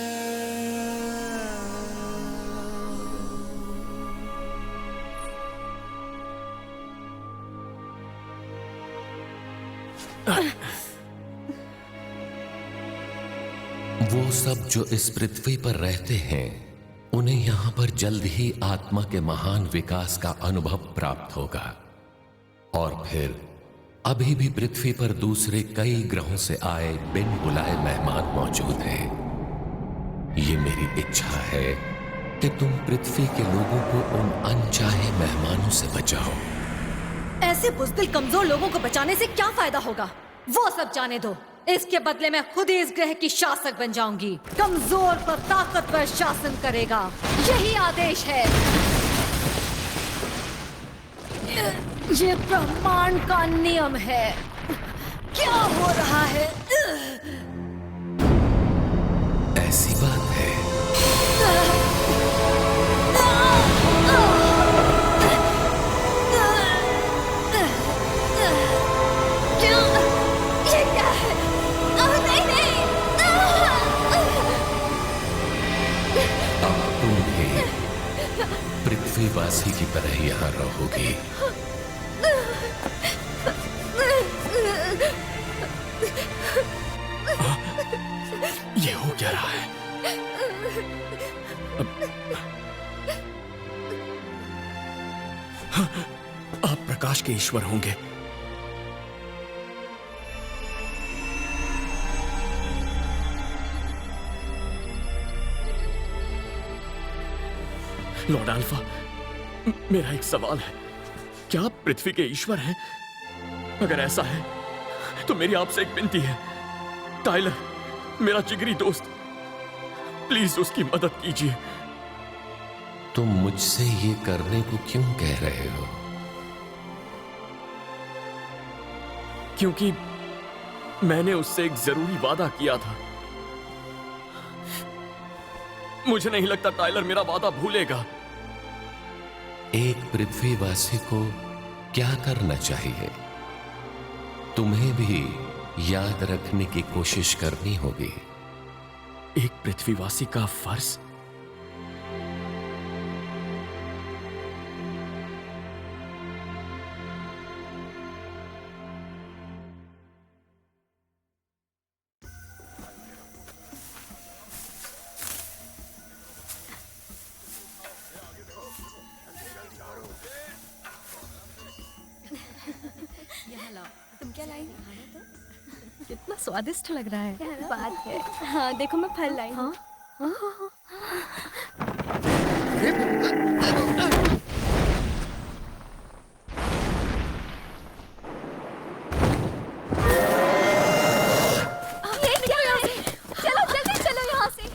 S8: वो सब जो इस पृथ्वी पर रहते हैं, उन्हें यहाँ पर जल्द ही आत्मा के महान विकास का अनुभव प्राप्त होगा। और फिर अभी भी पृथ्वी पर दूसरे कई ग्रहों से आए बिन बुलाए मेहमान मौजूद हैं। ये मेरी इच्छा है कि तुम पृथ्वी के लोगों को उन अनचाहे मेहमानों से बचाओ।
S13: ऐसे बुज़दिल कमजोर लोगों को बचाने से क्या फायदा होगा? वो सब जाने दो। इसके बदले मैं खुद ही इस ग्रह की शासक बन जाऊंगी। कमजोर पर ताकतवर शासन करेगा, यही आदेश है। ये ब्रह्मांड का नियम है। क्या हो रहा है?
S8: ऐसी बात है। पृथ्वीवासी की तरह यहाँ रहोगी।
S3: ये हो क्या रहा है? आप प्रकाश के ईश्वर होंगे। लॉर्ड अल्फा, मेरा एक सवाल है, क्या आप पृथ्वी के ईश्वर हैं? अगर ऐसा है तो मेरी आपसे एक विनती है, टाइलर मेरा जिगरी दोस्त, प्लीज उसकी मदद कीजिए।
S8: तुम मुझसे ये करने को क्यों कह रहे हो?
S3: क्योंकि मैंने उससे एक जरूरी वादा किया था। मुझे नहीं लगता टाइलर मेरा वादा भूलेगा।
S8: एक पृथ्वीवासी को क्या करना चाहिए? तुम्हें भी याद रखने की कोशिश करनी होगी।
S3: एक पृथ्वीवासी का फर्ज?
S5: तुम क्या लाई?
S13: कितना स्वादिष्ट लग रहा है।
S5: बात है। हाँ देखो मैं फल लाई हूँ।
S1: चलो जल्दी चलो यहाँ से।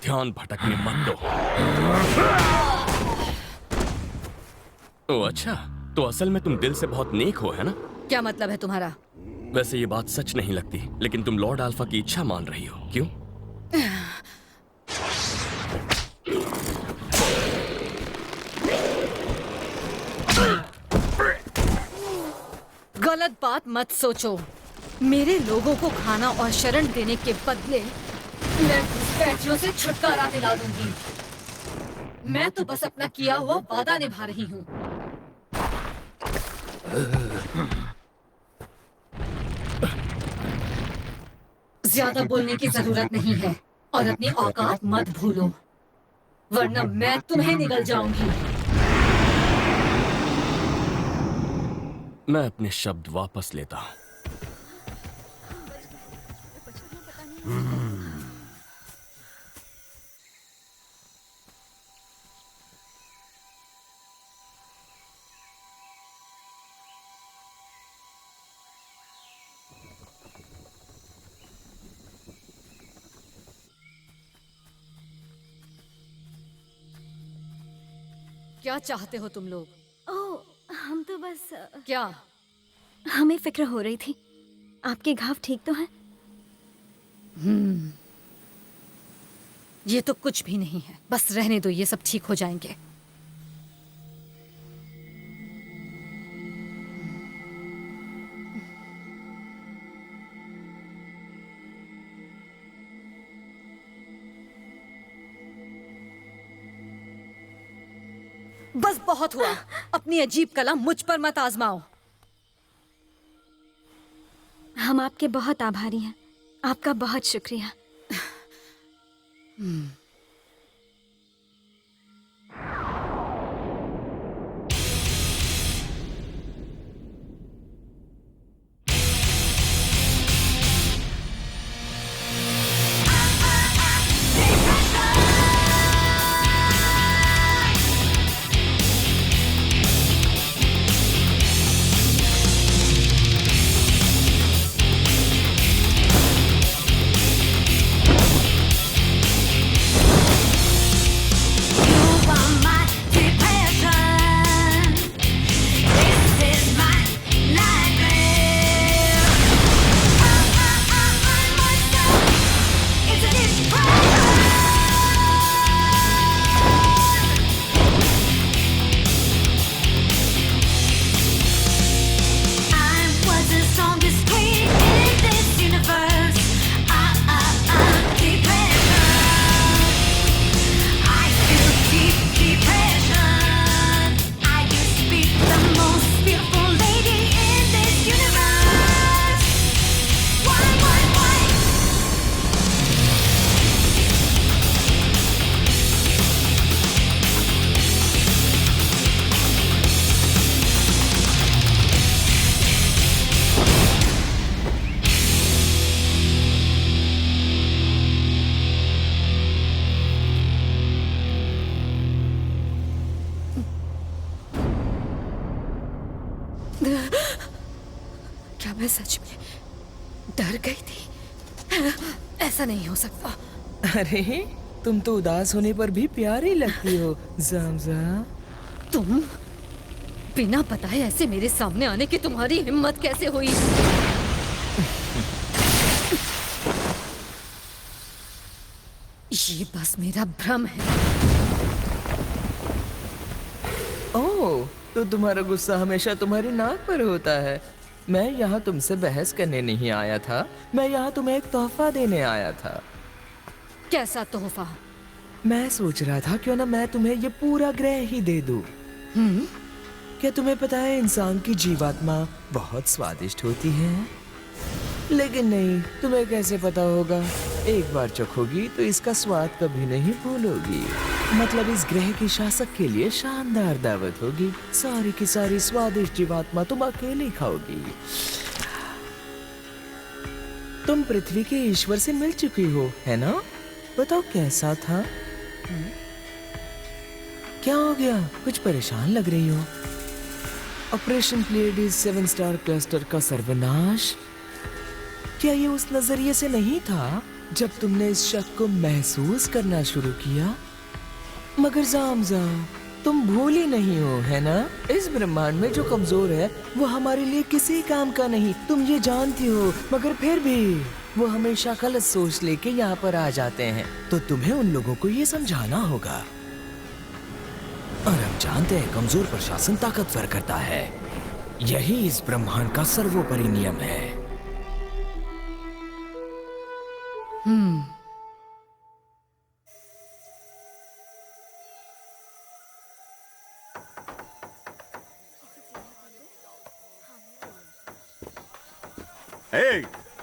S3: ध्यान भटकने मत दो। ओ अच्छा, तो असल में तुम दिल से बहुत नेक हो, है ना?
S13: क्या मतलब है तुम्हारा?
S3: वैसे ये बात सच नहीं लगती, लेकिन तुम लॉर्ड अल्फा की इच्छा मान रही हो, क्यों?
S13: गलत बात मत सोचो। मेरे लोगों को खाना और शरण देने के बदले मैं घुसपैठियों से छुटकारा दिला दूंगी। मैं तो बस अपना किया हुआ वादा निभा रही हूँ। ज्यादा बोलने की जरूरत नहीं है और अपनी औकात मत भूलो, वरना मैं तुम्हें निगल जाऊंगी।
S3: मैं अपने शब्द वापस लेता हूं।
S13: क्या चाहते हो तुम लोग?
S5: ओह हम तो बस
S13: क्या?
S5: हमें फिक्र हो रही थी, आपके घाव ठीक तो हैं?
S13: ये तो कुछ भी नहीं है, बस रहने दो, ये सब ठीक हो जाएंगे। बस बहुत हुआ, अपनी अजीब कला मुझ पर मत आजमाओ।
S5: हम आपके बहुत आभारी हैं, आपका बहुत शुक्रिया।
S1: क्या मैं सच में डर गई थी? ऐसा नहीं हो सकता।
S11: अरे तुम तो उदास होने पर भी प्यारी लगती हो ज़ामज़ा।
S1: तुम बिना बताए ऐसे मेरे सामने आने की तुम्हारी हिम्मत कैसे हुई? ये बस मेरा भ्रम है।
S11: ओह, तो तुम्हारा गुस्सा हमेशा तुम्हारी नाक पर होता है। मैं यहाँ तुमसे बहस करने नहीं आया था, मैं यहाँ तुम्हें एक तोहफा देने आया था।
S1: कैसा तोहफा?
S11: मैं सोच रहा था क्यों ना मैं तुम्हें ये पूरा ग्रह ही दे दूं। क्या तुम्हें पता है इंसान की जीवात्मा बहुत स्वादिष्ट होती है? लेकिन नहीं, तुम्हें कैसे पता होगा? एक बार चखोगी तो इसका स्वाद कभी नहीं भूलोगी। मतलब इस ग्रह की शासक के लिए शानदार दावत होगी। सारी की सारी स्वादिष्ट जीवात्मा तुम अकेले खाओगी। तुम पृथ्वी के ईश्वर से मिल चुकी हो, है ना? बताओ कैसा था? क्या हो गया? कुछ परेशान लग रही हो। ऑपरेशन प्लेयडीज 7 स्टार क्लस्टर का सर्वनाश, क्या ये उस नजरिए से नहीं था जब तुमने इस शक को महसूस करना शुरू किया? मगर ज़ामज़ा, तुम भूली नहीं हो, है ना? इस ब्रह्मांड में जो कमजोर है वो हमारे लिए किसी काम का नहीं, तुम ये जानती हो। मगर फिर भी वो हमेशा गलत सोच लेके यहाँ पर आ जाते हैं। तो तुम्हें उन लोगों को ये समझाना होगा। और हम जानते हैं कमजोर पर शासन ताकतवर करता है। यही इस ब्रह्मांड का सर्वोपरि नियम है।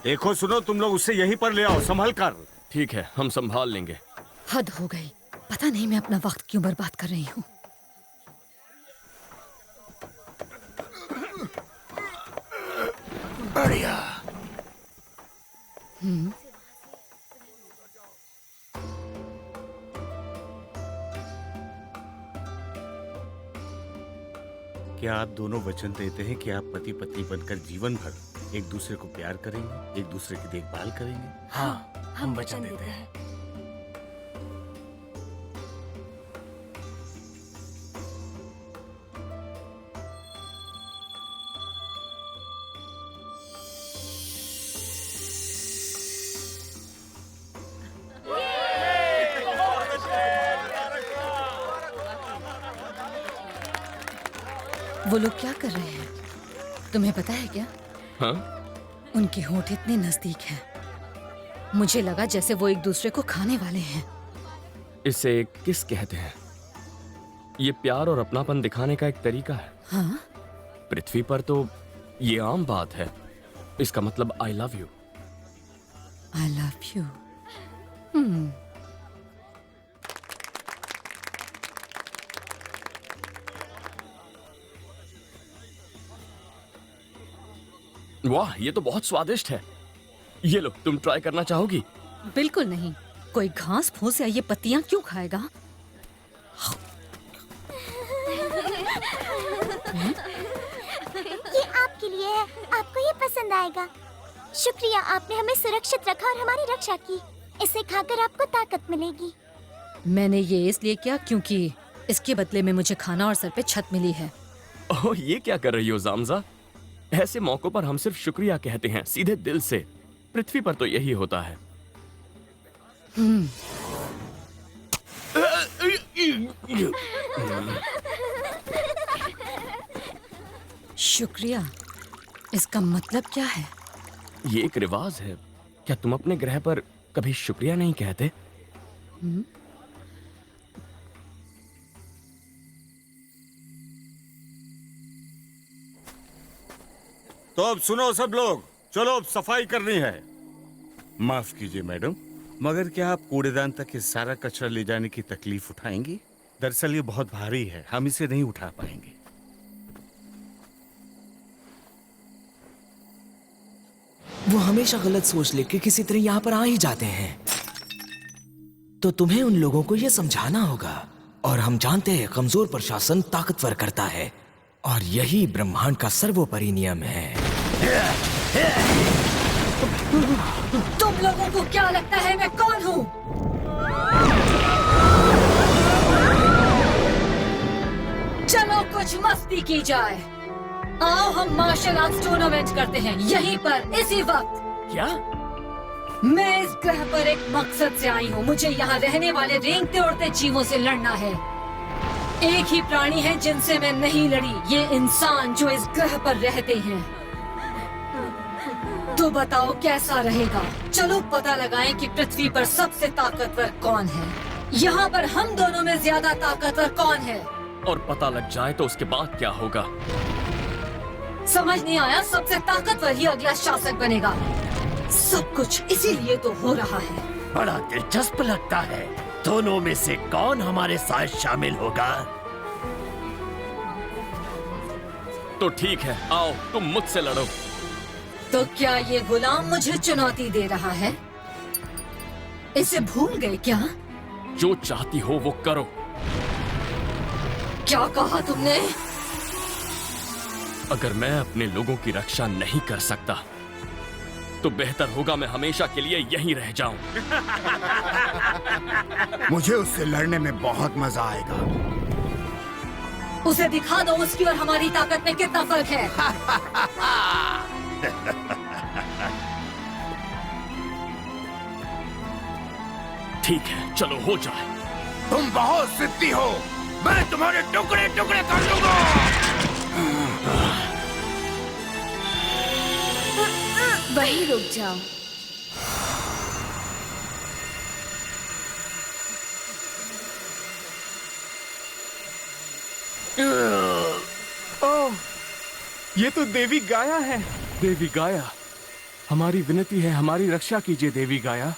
S2: देखो सुनो, तुम लोग उससे यहीं पर ले आओ, संभल कर।
S3: ठीक है, हम संभाल लेंगे।
S1: हद हो गई। पता नहीं मैं अपना वक्त क्यों बर्बाद कर रही हूँ।
S7: बढ़िया।
S2: क्या आप दोनों वचन देते हैं कि आप पति पत्नी बनकर जीवन भर एक दूसरे को प्यार करेंगे, एक दूसरे की देखभाल करेंगे?
S7: हाँ, हम वचन देते हैं।
S1: वो लोग क्या कर रहे हैं तुम्हें पता है क्या?
S3: हाँ?
S1: उनके होंठ इतने नजदीक हैं, मुझे लगा जैसे वो एक दूसरे को खाने वाले हैं।
S3: इसे किस कहते हैं? ये प्यार और अपनापन दिखाने का एक तरीका है।
S1: हाँ?
S3: पृथ्वी पर तो ये आम बात है। इसका मतलब I love you.
S1: I love you.
S3: वाह, ये तो बहुत स्वादिष्ट है। ये लो, तुम ट्राई करना चाहोगी?
S15: बिल्कुल नहीं। कोई घास फूस या ये पत्तियां क्यों खाएगा?
S16: ये आपके लिए है, आपको ये पसंद आएगा। शुक्रिया, आपने हमें सुरक्षित रखा और हमारी रक्षा की। इसे खाकर आपको ताकत मिलेगी।
S15: मैंने ये इसलिए किया क्योंकि इसके बदले में मुझे खाना और सर पे छत मिली है।
S3: ओह, ये क्या कर रही हो जामजा? ऐसे मौकों पर हम सिर्फ शुक्रिया कहते हैं, सीधे दिल से। पृथ्वी पर तो यही होता है।
S15: शुक्रिया, इसका मतलब क्या है?
S3: ये एक रिवाज है। क्या तुम अपने ग्रह पर कभी शुक्रिया नहीं कहते?
S17: तो अब सुनो सब लोग, चलो अब सफाई करनी है। माफ कीजिए मैडम, मगर क्या आप कूड़ेदान तक ये सारा कचरा ले जाने की तकलीफ उठाएंगी? दरअसल ये बहुत भारी है, हम इसे नहीं उठा पाएंगे।
S11: वो हमेशा गलत सोच लेके किसी तरह यहाँ पर आ ही जाते हैं। तो तुम्हें उन लोगों को ये समझाना होगा। और हम जानते हैं कमजोर प्रशासन ताकतवर करता है, और यही ब्रह्मांड का सर्वोपरि नियम है।
S13: तुम लोगों को क्या लगता है मैं कौन हूँ? चलो कुछ मस्ती की जाए। आओ हम मार्शल आर्ट्स टूर्नामेंट करते हैं यहीं पर इसी वक्त।
S3: क्या?
S13: मैं इस ग्रह पर एक मकसद से आई हूँ। मुझे यहाँ रहने वाले रेंगते उड़ते जीवों से लड़ना है। एक ही प्राणी है जिनसे मैं नहीं लड़ी, ये इंसान जो इस ग्रह पर रहते हैं। तो बताओ कैसा रहेगा? चलो पता लगाएं कि पृथ्वी पर सबसे ताकतवर कौन है। यहाँ पर हम दोनों में ज्यादा ताकतवर कौन है?
S3: और पता लग जाए तो उसके बाद क्या होगा?
S13: समझ नहीं आया? सबसे ताकतवर ही अगला शासक बनेगा। सब कुछ इसीलिए तो हो रहा है।
S12: बड़ा दिलचस्प लगता है। दोनों में से कौन हमारे साथ शामिल होगा?
S3: तो ठीक है, आओ तुम मुझसे लड़ो।
S13: तो क्या ये गुलाम मुझे चुनौती दे रहा है? इसे भूल गए क्या?
S3: जो चाहती हो वो करो।
S13: क्या कहा तुमने?
S3: अगर मैं अपने लोगों की रक्षा नहीं कर सकता तो बेहतर होगा मैं हमेशा के लिए यहीं रह जाऊं।
S9: मुझे उससे लड़ने में बहुत मजा आएगा।
S13: उसे दिखा दो उसकी और हमारी ताकत में कितना फर्क है।
S3: ठीक है, चलो हो जाए।
S9: तुम बहुत सिद्धि हो, मैं तुम्हारे टुकड़े टुकड़े कर दूंगा।
S1: वहीं रुक जाओ।
S6: ओह, ये तो देवी गाया है। देवी गाया, हमारी विनती है, हमारी रक्षा कीजिए देवी गाया।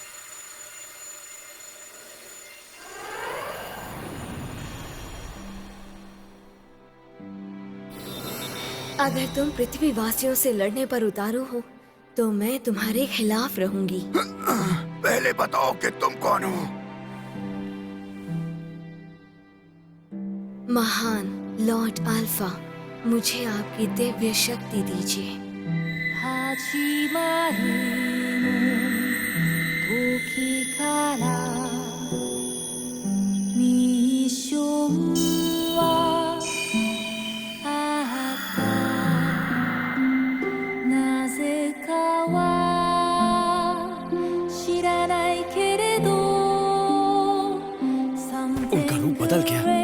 S1: अगर तुम पृथ्वी वासियों से लड़ने पर उतारू हो तो मैं तुम्हारे खिलाफ रहूंगी।
S9: पहले बताओ कि तुम कौन हो?
S1: महान लॉर्ड अल्फा, मुझे आपकी दिव्य शक्ति दीजिए।
S7: उनका रूप बदल गया।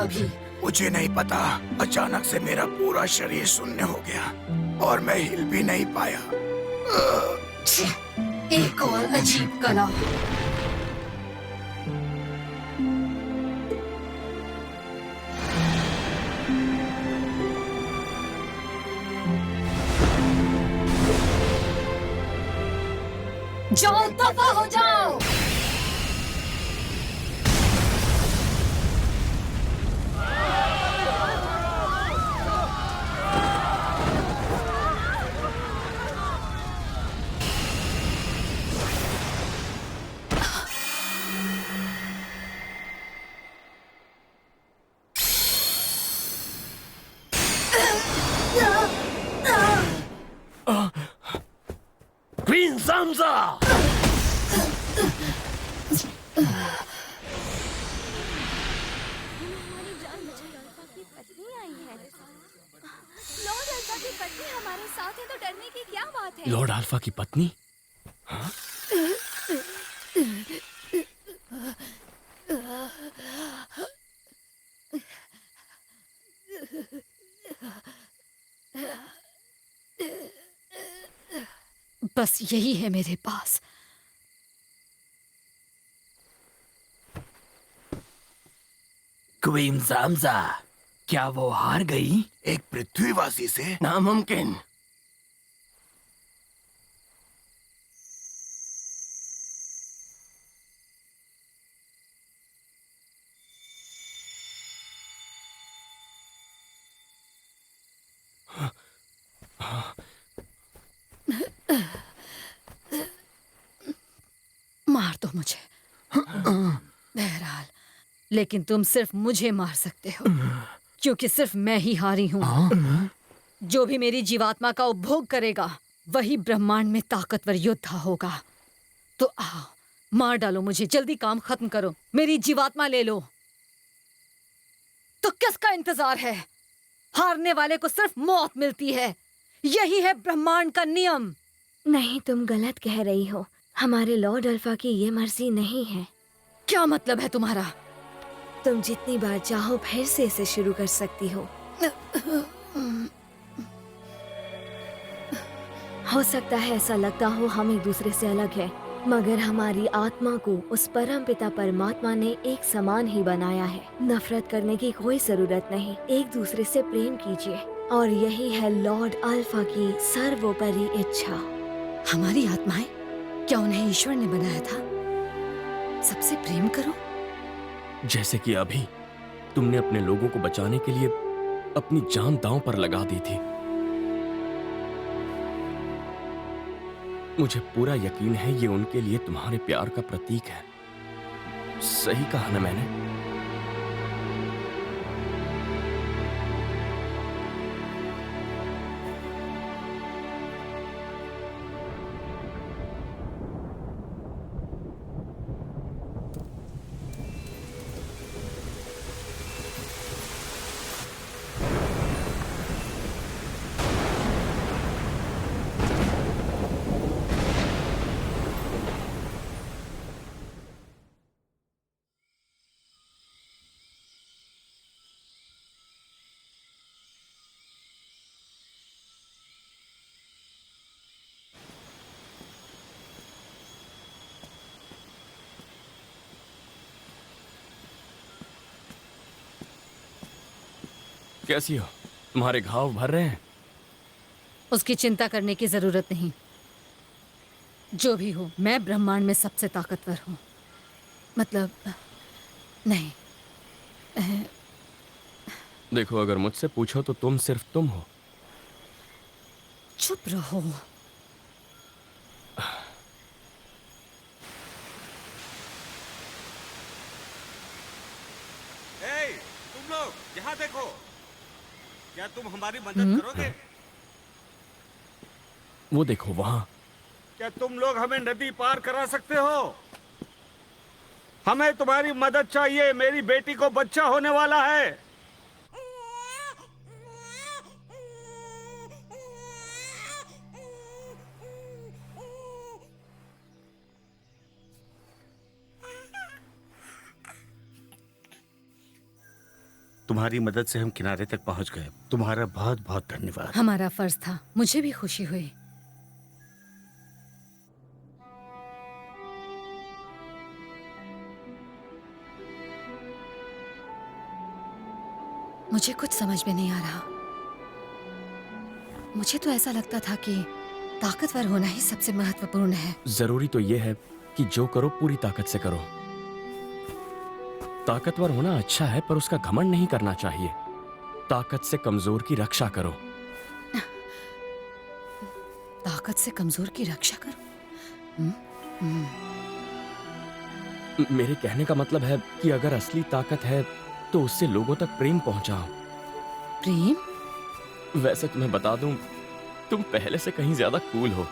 S13: अभी?
S7: मुझे नहीं पता, अचानक से मेरा पूरा शरीर शून्य हो गया और मैं हिल भी नहीं पाया।
S13: एक और अजीब कला। जाओ, दफा हो जाओ।
S12: क्वीन ज़ामज़ा!
S1: लॉर्ड अल्फा की पत्नी हमारे साथ है तो डरने की क्या बात है?
S3: लॉर्ड अल्फा की पत्नी? हाँ?
S15: बस यही है मेरे पास।
S7: क्वीन ज़ामज़ा, क्या वो हार गई एक पृथ्वीवासी से? नामुमकिन।
S15: मार दो मुझे। बहरहाल, लेकिन तुम सिर्फ मुझे मार सकते हो, क्योंकि सिर्फ मैं ही हारी हूँ। जो भी मेरी जीवात्मा का उपभोग करेगा वही ब्रह्मांड में ताकतवर योद्धा होगा। तो आओ, मार डालो मुझे, जल्दी काम खत्म करो, मेरी जीवात्मा ले लो। तो किसका इंतजार है? हारने वाले को सिर्फ मौत मिलती है। यही है ब्रह्मांड का नियम।
S1: नहीं, तुम गलत कह रही हो। हमारे लॉर्ड अल्फा की ये मर्जी नहीं है।
S15: क्या मतलब है तुम्हारा?
S1: तुम जितनी बार चाहो फिर से इसे शुरू कर सकती हो। हो सकता है ऐसा लगता हो हम एक दूसरे से अलग हैं, मगर हमारी आत्मा को उस परम पिता परमात्मा ने एक समान ही बनाया है। नफरत करने की कोई जरूरत नहीं, एक दूसरे से प्रेम कीजिए, और यही है लॉर्ड अल्फा की सर्वोपरि इच्छा।
S15: हमारी आत्माएं, क्या उन्हें ईश्वर ने बनाया था? सबसे प्रेम करो।
S3: जैसे कि अभी तुमने अपने लोगों को बचाने के लिए अपनी जान दांव पर लगा दी थी। मुझे पूरा यकीन है ये उनके लिए तुम्हारे प्यार का प्रतीक है। सही कहा ना मैंने? कैसी हो? तुम्हारे घाव भर रहे हैं?
S15: उसकी चिंता करने की जरूरत नहीं। जो भी हो, मैं ब्रह्मांड में सबसे ताकतवर हूँ। मतलब नहीं।
S3: देखो, अगर मुझसे पूछो तो तुम सिर्फ तुम हो।
S15: चुप रहो।
S17: तुम लोग यहाँ देखो, क्या तुम हमारी मदद करोगे?
S3: वो देखो वहां।
S17: क्या तुम लोग हमें नदी पार करा सकते हो? हमें तुम्हारी मदद चाहिए, मेरी बेटी को बच्चा होने वाला है। तुम्हारी मदद से हम किनारे तक पहुंच गए। तुम्हारा बहुत बहुत धन्यवाद।
S15: हमारा फर्ज था, मुझे भी खुशी हुई। मुझे कुछ समझ में नहीं आ रहा। मुझे तो ऐसा लगता था कि ताकतवर होना ही सबसे महत्वपूर्ण है।
S3: जरूरी तो यह है कि जो करो पूरी ताकत से करो। ताकतवर होना अच्छा है, पर उसका घमंड नहीं करना चाहिए। ताकत से कमजोर की रक्षा करो।
S15: ताकत से कमजोर की रक्षा करो?
S3: मेरे कहने का मतलब है कि अगर असली ताकत है तो उससे लोगों तक प्रेम पहुंचाओ।
S15: प्रेम?
S3: वैसे तुम्हें बता दूं, तुम पहले से कहीं ज्यादा कूल हो।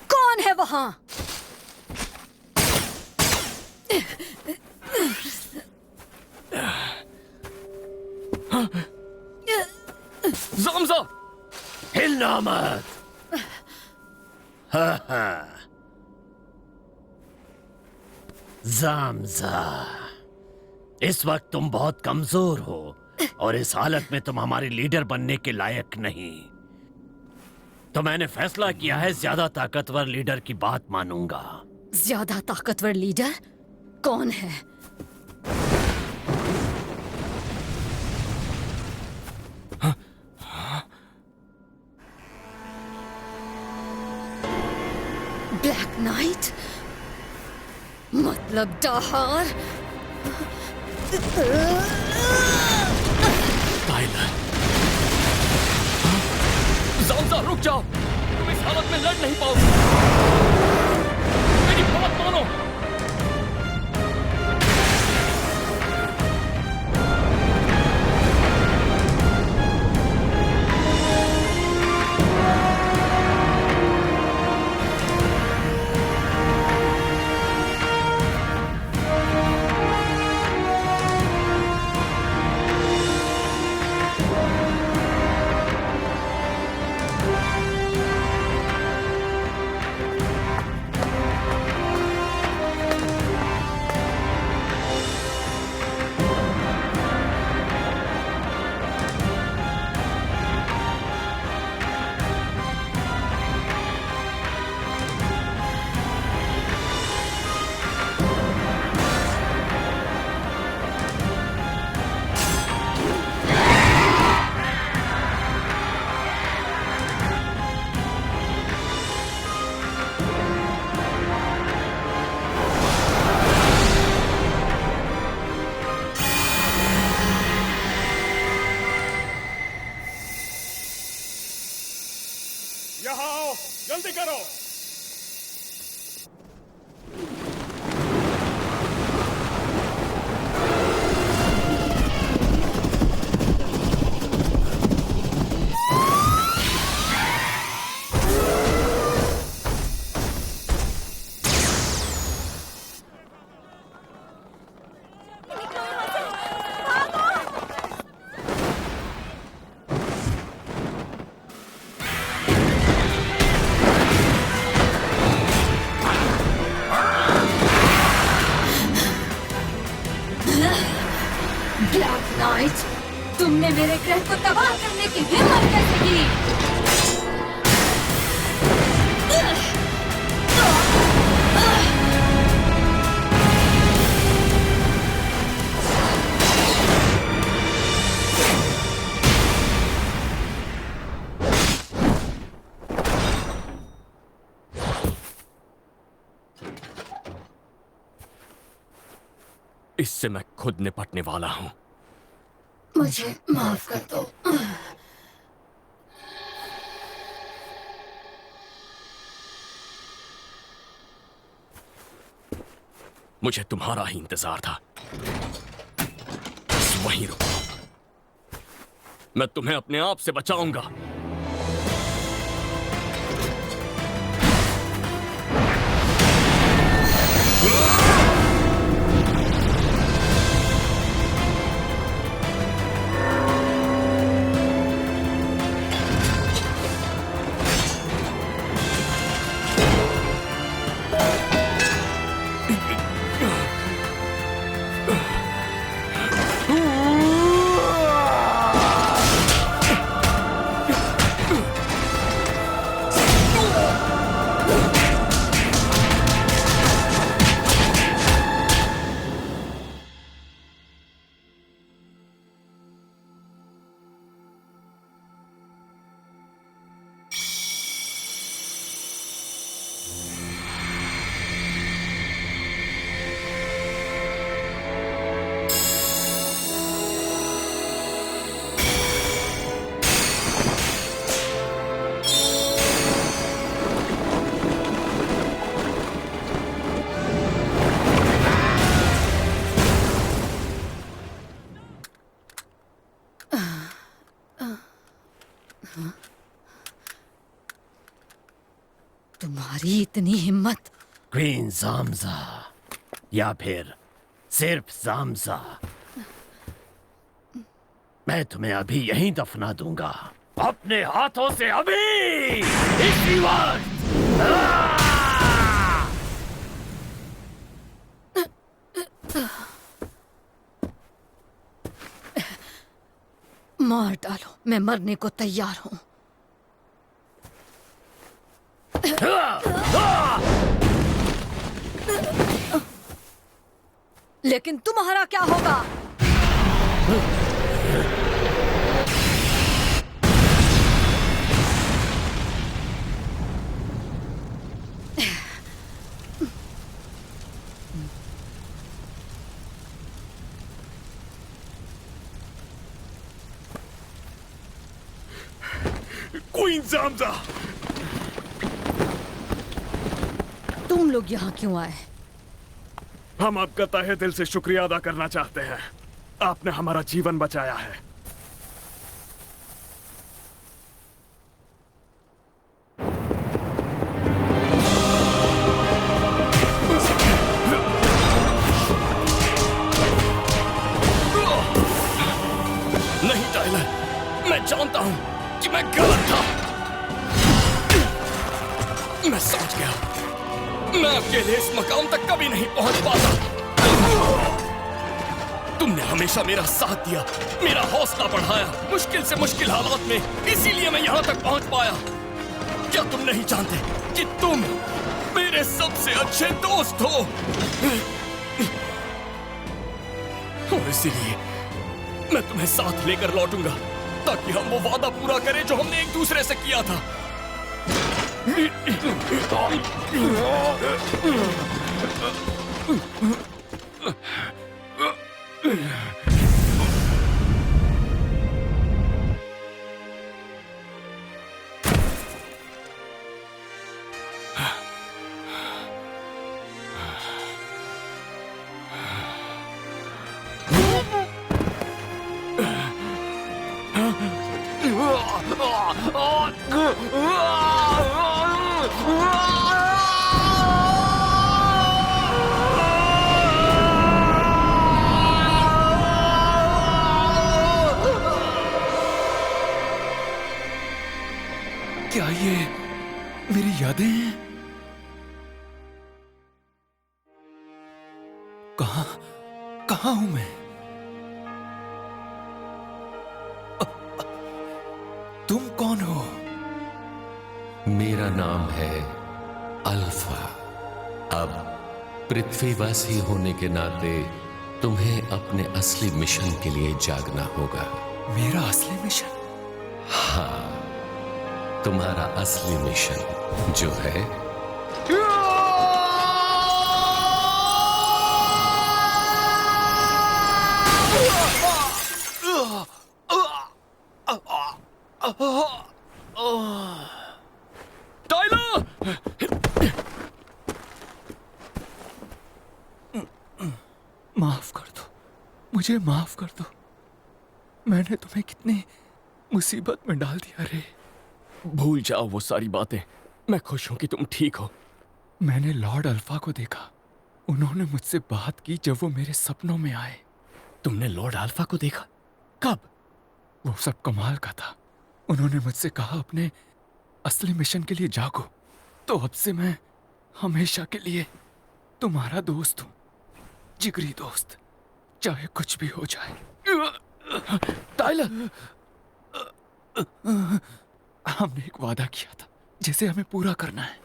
S15: कौन है वहां?
S3: ज़ामज़ा!
S12: हिलना मत। ज़ामज़ा, इस वक्त तुम बहुत कमजोर हो और इस हालत में तुम हमारी लीडर बनने के लायक नहीं। तो मैंने फैसला किया है ज्यादा ताकतवर लीडर की बात मानूंगा।
S15: ज्यादा ताकतवर लीडर कौन है? Black night? मतलब डाहार?
S3: टाइलर! ज़ामज़ा, रुक जाओ। तुम इस हालत में लड़ नहीं पाओगे। मेरी बात मानो।
S2: यहाँ आओ, जल्दी करो।
S15: ब्लैक नाइट, तुमने मेरे ग्रह को तबाह करने की हिम्मत कैसे की?
S3: इससे मैं खुद निपटने वाला हूं।
S15: मुझे माफ कर दो।
S3: मुझे तुम्हारा ही इंतजार था। बस वहीं रुको। मैं तुम्हें अपने आप से बचाऊंगा।
S15: भी इतनी हिम्मत?
S12: क्वीन जामजा या फिर सिर्फ जामजा, मैं तुम्हें अभी यहीं दफना दूंगा, अपने हाथों से, अभी इसी वक्त।
S15: मार डालो, मैं मरने को तैयार हूं। लेकिन तुम्हारा क्या होगा?
S3: क्वीन जामजा,
S15: तुम लोग यहाँ क्यों आए?
S2: हम आपका तहे दिल से शुक्रिया अदा करना चाहते हैं। आपने हमारा जीवन बचाया है।
S3: नहीं टाइलर, मैं जानता हूं कि मैं गलत था। मैं समझ गया, मैं अकेले इस मकाम तक कभी नहीं पहुंच पाता। तुमने हमेशा मेरा साथ दिया, मेरा हौसला बढ़ाया, मुश्किल से मुश्किल हालात में, इसीलिए मैं यहां तक पहुंच पाया। क्या तुम नहीं जानते कि तुम मेरे सबसे अच्छे दोस्त हो? और इसीलिए मैं तुम्हें साथ लेकर लौटूंगा, ताकि हम वो वादा पूरा करें जो हमने एक दूसरे से किया था।
S4: क्या ये मेरी यादें हैं? कहां हूं मैं? तुम कौन हो?
S8: मेरा नाम है अल्फा। अब पृथ्वीवासी होने के नाते तुम्हें अपने असली मिशन के लिए जागना होगा।
S4: मेरा असली मिशन?
S8: हाँ, तुम्हारा असली मिशन जो है
S3: टाइलर!
S4: माफ कर दो, मुझे माफ कर दो। मैंने तुम्हें कितनी मुसीबत में डाल दिया रे।
S3: भूल जाओ वो सारी बातें। मैं खुश हूं कि तुम ठीक हो।
S4: मैंने लॉर्ड अल्फा को देखा। उन्होंने मुझसे बात की जब वो मेरे सपनों में आए।
S3: तुमने लॉर्ड अल्फा को देखा? कब?
S4: वो सब कमाल का था। उन्होंने मुझसे कहा अपने असली मिशन के लिए जागो। तो अब से मैं हमेशा के लिए तुम्हारा दोस्त हूं, जिगरी दोस्त, चाहे कुछ भी हो जाए।
S3: टाइलर,
S4: हमने एक वादा किया था जिसे हमें पूरा करना है।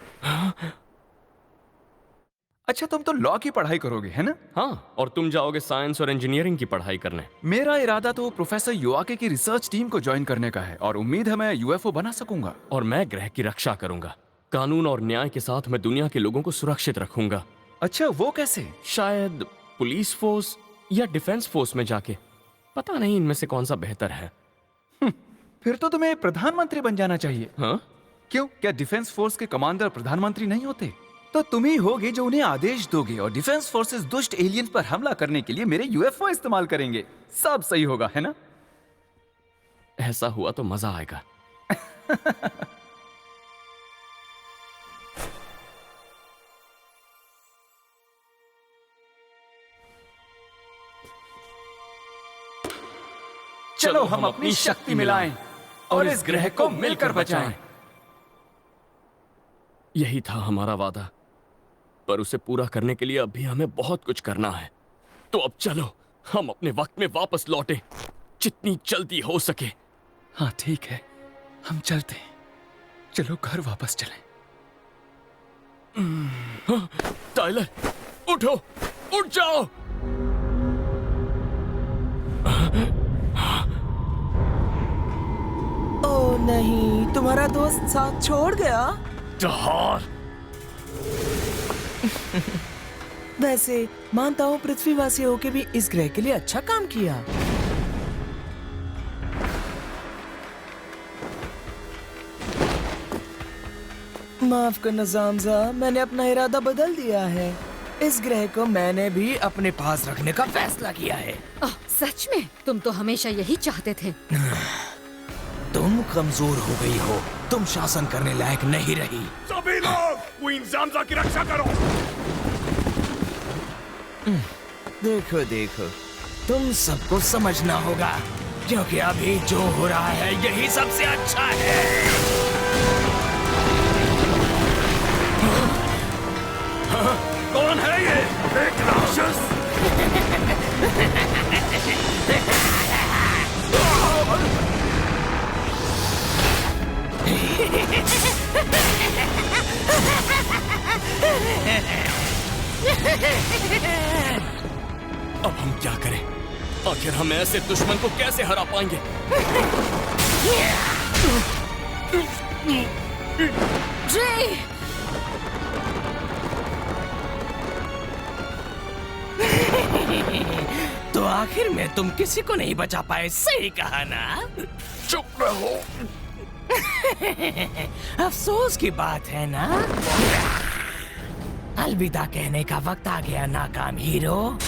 S4: अच्छा, तुम तो लॉ की पढ़ाई करोगे, है ना?
S3: हाँ, और तुम जाओगे साइंस और इंजीनियरिंग की पढ़ाई करने।
S4: मेरा इरादा तो प्रोफेसर योआके की रिसर्च टीम को ज्वाइन करने का है और उम्मीद है मैं यूएफओ बना सकूंगा।
S3: और मैं ग्रह की रक्षा करूंगा। कानून और न्याय के साथ मैं दुनिया के लोगों को सुरक्षित रखूंगा।
S4: अच्छा, वो कैसे?
S3: शायद पुलिस फोर्स या डिफेंस फोर्स में जाके। पता नहीं इनमें से कौन सा बेहतर है।
S4: फिर तो तुम्हें प्रधानमंत्री बन जाना चाहिए।
S3: हाँ?
S4: क्यों, क्या डिफेंस फोर्स के कमांडर प्रधानमंत्री नहीं होते? तो तुम ही होगे जो उन्हें आदेश दोगे और डिफेंस फोर्सेस दुष्ट एलियन पर हमला करने के लिए मेरे यूएफओ इस्तेमाल करेंगे। सब सही होगा, है ना?
S3: ऐसा हुआ तो मजा आएगा।
S4: चलो हम अपनी शक्ति मिलाएं और इस ग्रह को मिलकर बचाएं।
S3: यही था हमारा वादा, पर उसे पूरा करने के लिए अभी हमें बहुत कुछ करना है। तो अब चलो हम अपने वक्त में वापस लौटें, जितनी जल्दी हो सके।
S4: हाँ ठीक है, हम चलते हैं। चलो घर वापस चलें।
S3: टाइलर, उठो, उठ जाओ।
S11: ओ नहीं, तुम्हारा दोस्त साथ छोड़ गया।
S3: जहार।
S11: वैसे मानता हूँ पृथ्वीवासी होके भी इस ग्रह के लिए अच्छा काम किया। माफ करना जामजा, मैंने अपना इरादा बदल दिया है। इस ग्रह को मैंने भी अपने पास रखने का फैसला किया है।
S15: सच में? तुम तो हमेशा यही चाहते थे।
S11: तुम कमजोर हो गई हो, तुम शासन करने लायक नहीं रही।
S2: सभी लोग क्वीन जामजा की रक्षा करो।
S11: देखो देखो, तुम सबको समझना होगा, क्योंकि अभी जो हो रहा है यही सबसे अच्छा है।
S2: कौन है ये? एक राक्षस।
S3: अब हम क्या करें? आखिर हम ऐसे दुश्मन को कैसे हरा पाएंगे?
S11: तो आखिर में तुम किसी को नहीं बचा पाए, सही कहा ना?
S2: चुप रहो।
S11: अफसोस की बात है ना? अलविदा कहने का वक्त आ गया नाकाम हीरो।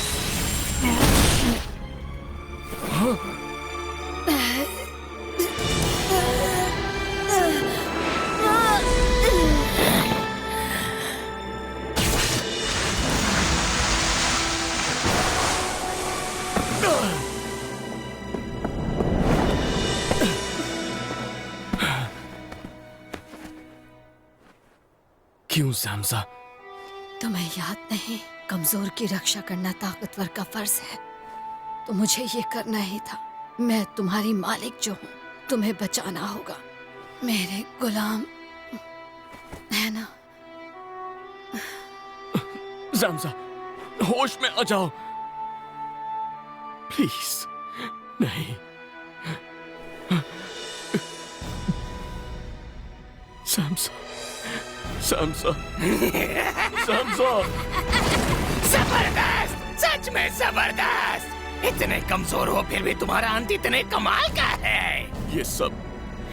S3: क्यों जामजा?
S15: तुम्हें याद नहीं, कमजोर की रक्षा करना ताकतवर का फर्ज है। तो मुझे ये करना ही था। मैं तुम्हारी मालिक जो हूँ, तुम्हें बचाना होगा। मेरे गुलाम है ना?
S3: जामजा, होश में आ जाओ प्लीज। नहीं, जामजा, जामजा, जामजा।
S11: जबरदस्त, सच में जबरदस्त। इतने कमजोर हो फिर भी तुम्हारा अंत इतने कमाल का है।
S3: ये सब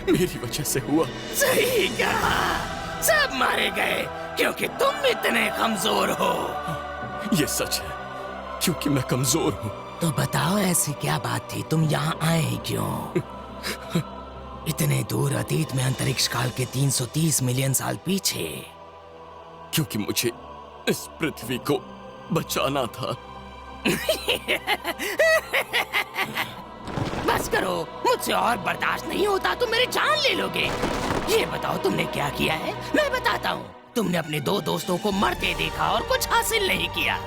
S3: मेरी वजह से हुआ।
S11: सही कहा, सब मारे गए क्योंकि तुम इतने कमजोर हो।
S3: ये सच है, क्योंकि मैं कमजोर हूँ।
S11: तो बताओ ऐसी क्या बात थी, तुम यहाँ आए ही क्यों? इतने दूर अतीत में, अंतरिक्ष काल के 330 मिलियन साल पीछे।
S3: क्योंकि मुझे इस पृथ्वी को बचाना था।
S11: बस करो, मुझसे और बर्दाश्त नहीं होता, तुम मेरी जान ले लोगे। ये बताओ तुमने क्या किया है, मैं बताता हूँ। तुमने अपने दो दोस्तों को मरते देखा और कुछ हासिल नहीं किया।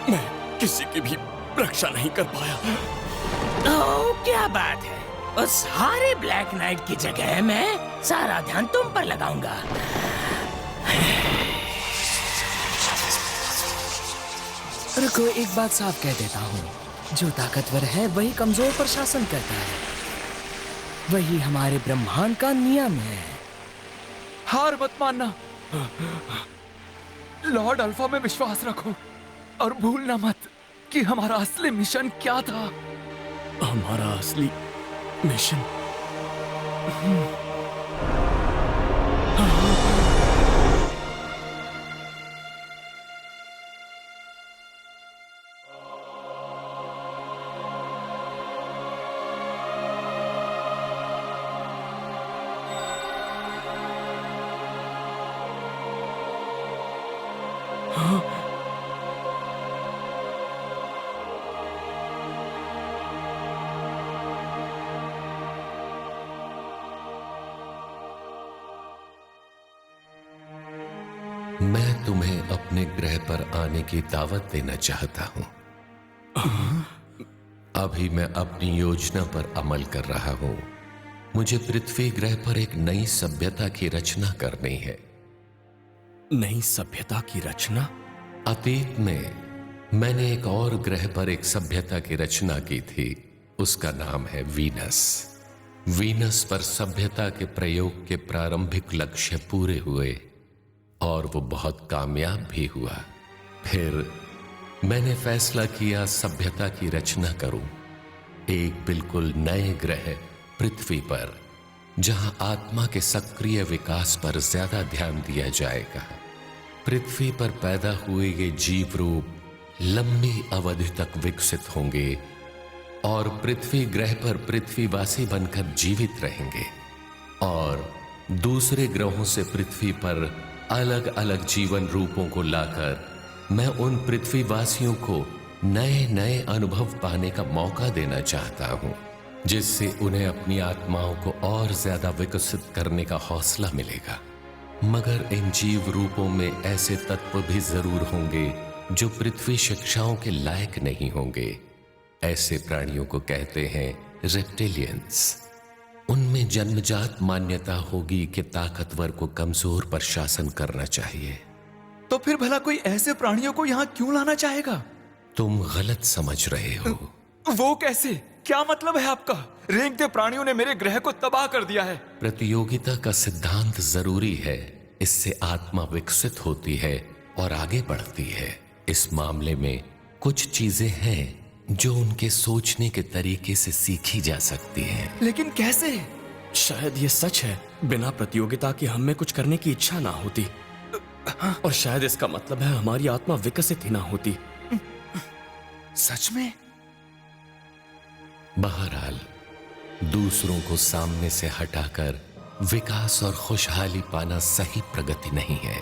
S3: मैं किसी की भी रक्षा नहीं कर पाया।
S11: ओह, क्या बात है। उस सारे ब्लैक नाइट की जगह मैं सारा ध्यान तुम पर लगाऊंगा। रुको, एक बात साफ कह देता हूँ, जो ताकतवर है वही कमजोर पर शासन करता है। वही हमारे ब्रह्मांड का नियम है।
S4: हार मत मानना, लॉर्ड अल्फा में विश्वास रखो और भूलना मत कि हमारा असली मिशन क्या था।
S3: हमारा असली मिशन?
S8: मैं तुम्हें अपने ग्रह पर आने की दावत देना चाहता हूं। अभी मैं अपनी योजना पर अमल कर रहा हूं। मुझे पृथ्वी ग्रह पर एक नई सभ्यता की रचना करनी है।
S3: नई सभ्यता की रचना?
S8: अतीत में मैंने एक और ग्रह पर एक सभ्यता की रचना की थी। उसका नाम है वीनस। वीनस पर सभ्यता के प्रयोग के प्रारंभिक लक्ष्य पूरे हुए और वो बहुत कामयाब भी हुआ। फिर मैंने फैसला किया सभ्यता की रचना करूं, एक बिल्कुल नए ग्रह पृथ्वी पर, जहां आत्मा के सक्रिय विकास पर ज्यादा ध्यान दिया जाएगा। पृथ्वी पर पैदा हुए ये जीव रूप लंबी अवधि तक विकसित होंगे और पृथ्वी ग्रह पर पृथ्वीवासी बनकर जीवित रहेंगे और दूसरे ग्रहों से पृथ्वी पर अलग अलग जीवन रूपों को लाकर मैं उन पृथ्वीवासियों को नए नए अनुभव पाने का मौका देना चाहता हूं, जिससे उन्हें अपनी आत्माओं को और ज्यादा विकसित करने का हौसला मिलेगा। मगर इन जीव रूपों में ऐसे तत्व भी जरूर होंगे जो पृथ्वी शिक्षाओं के लायक नहीं होंगे। ऐसे प्राणियों को कहते हैं रेप्टिलियंस। उनमें जन्मजात मान्यता होगी कि ताकतवर को कमजोर पर शासन करना चाहिए।
S4: तो फिर भला कोई ऐसे प्राणियों को यहाँ क्यों लाना चाहेगा?
S8: तुम गलत समझ रहे हो।
S4: वो कैसे? क्या मतलब है आपका? रेंगते प्राणियों ने मेरे ग्रह को तबाह कर दिया है।
S8: प्रतियोगिता का सिद्धांत जरूरी है। इससे आत्मा विकसित होती है और आगे बढ़ती है। इस मामले में कुछ चीजें हैं जो उनके सोचने के तरीके से सीखी जा सकती हैं।
S4: लेकिन कैसे?
S3: शायद ये सच है, बिना प्रतियोगिता के हम में कुछ करने की इच्छा ना होती, और शायद इसका मतलब है हमारी आत्मा विकसित ही ना होती।
S4: सच में?
S8: बहरहाल, दूसरों को सामने से हटाकर विकास और खुशहाली पाना सही प्रगति नहीं है।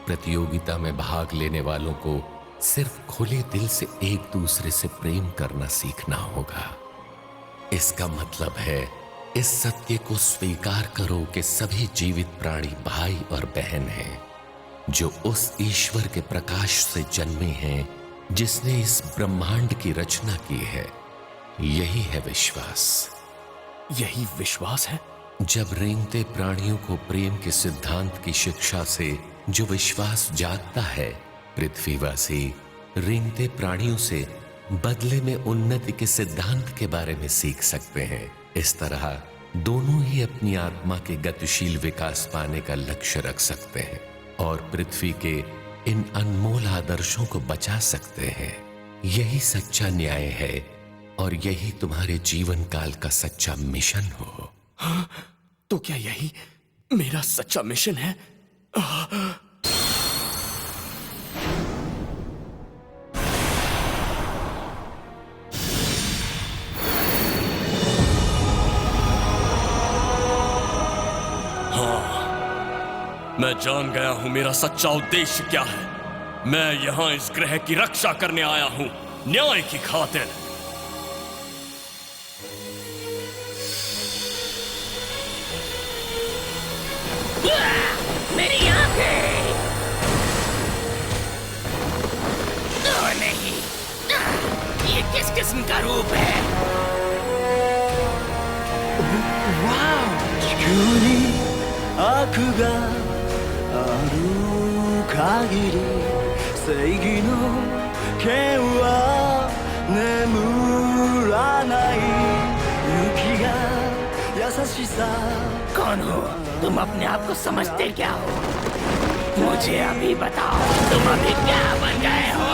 S8: प्रतियोगिता में भाग लेने वालों को सिर्फ खुले दिल से एक दूसरे से प्रेम करना सीखना होगा। इसका मतलब है इस सत्य को स्वीकार करो कि सभी जीवित प्राणी भाई और बहन हैं, जो उस ईश्वर के प्रकाश से जन्मे हैं जिसने इस ब्रह्मांड की रचना की है। यही है विश्वास।
S3: यही विश्वास है?
S8: जब रेंगते प्राणियों को प्रेम के सिद्धांत की शिक्षा से जो विश्वास जागता है, पृथ्वीवासी रेंगते प्राणियों से बदले में उन्नति के सिद्धांत के बारे में सीख सकते हैं। इस तरह दोनों ही अपनी आत्मा के गतिशील विकास पाने का लक्ष्य रख सकते हैं और पृथ्वी के इन अनमोल आदर्शों को बचा सकते हैं। यही सच्चा न्याय है और यही तुम्हारे जीवन काल का सच्चा मिशन हो।
S3: हाँ, तो क्या यही मेरा सच्चा मिशन है? मैं जान गया हूं मेरा सच्चा उद्देश्य क्या है। मैं यहां इस ग्रह की रक्षा करने आया हूं, न्याय की खातिर।
S18: मेरी आंखें! नहीं, ये किस किस्म का रूप है?
S19: वाह! 地球に悪がある限り正義の剣は眠らない雪が優しさ
S18: कौन हो तुम? अपने आप को समझते क्या हो? मुझे अभी बताओ, तुम अभी क्या बन गए हो?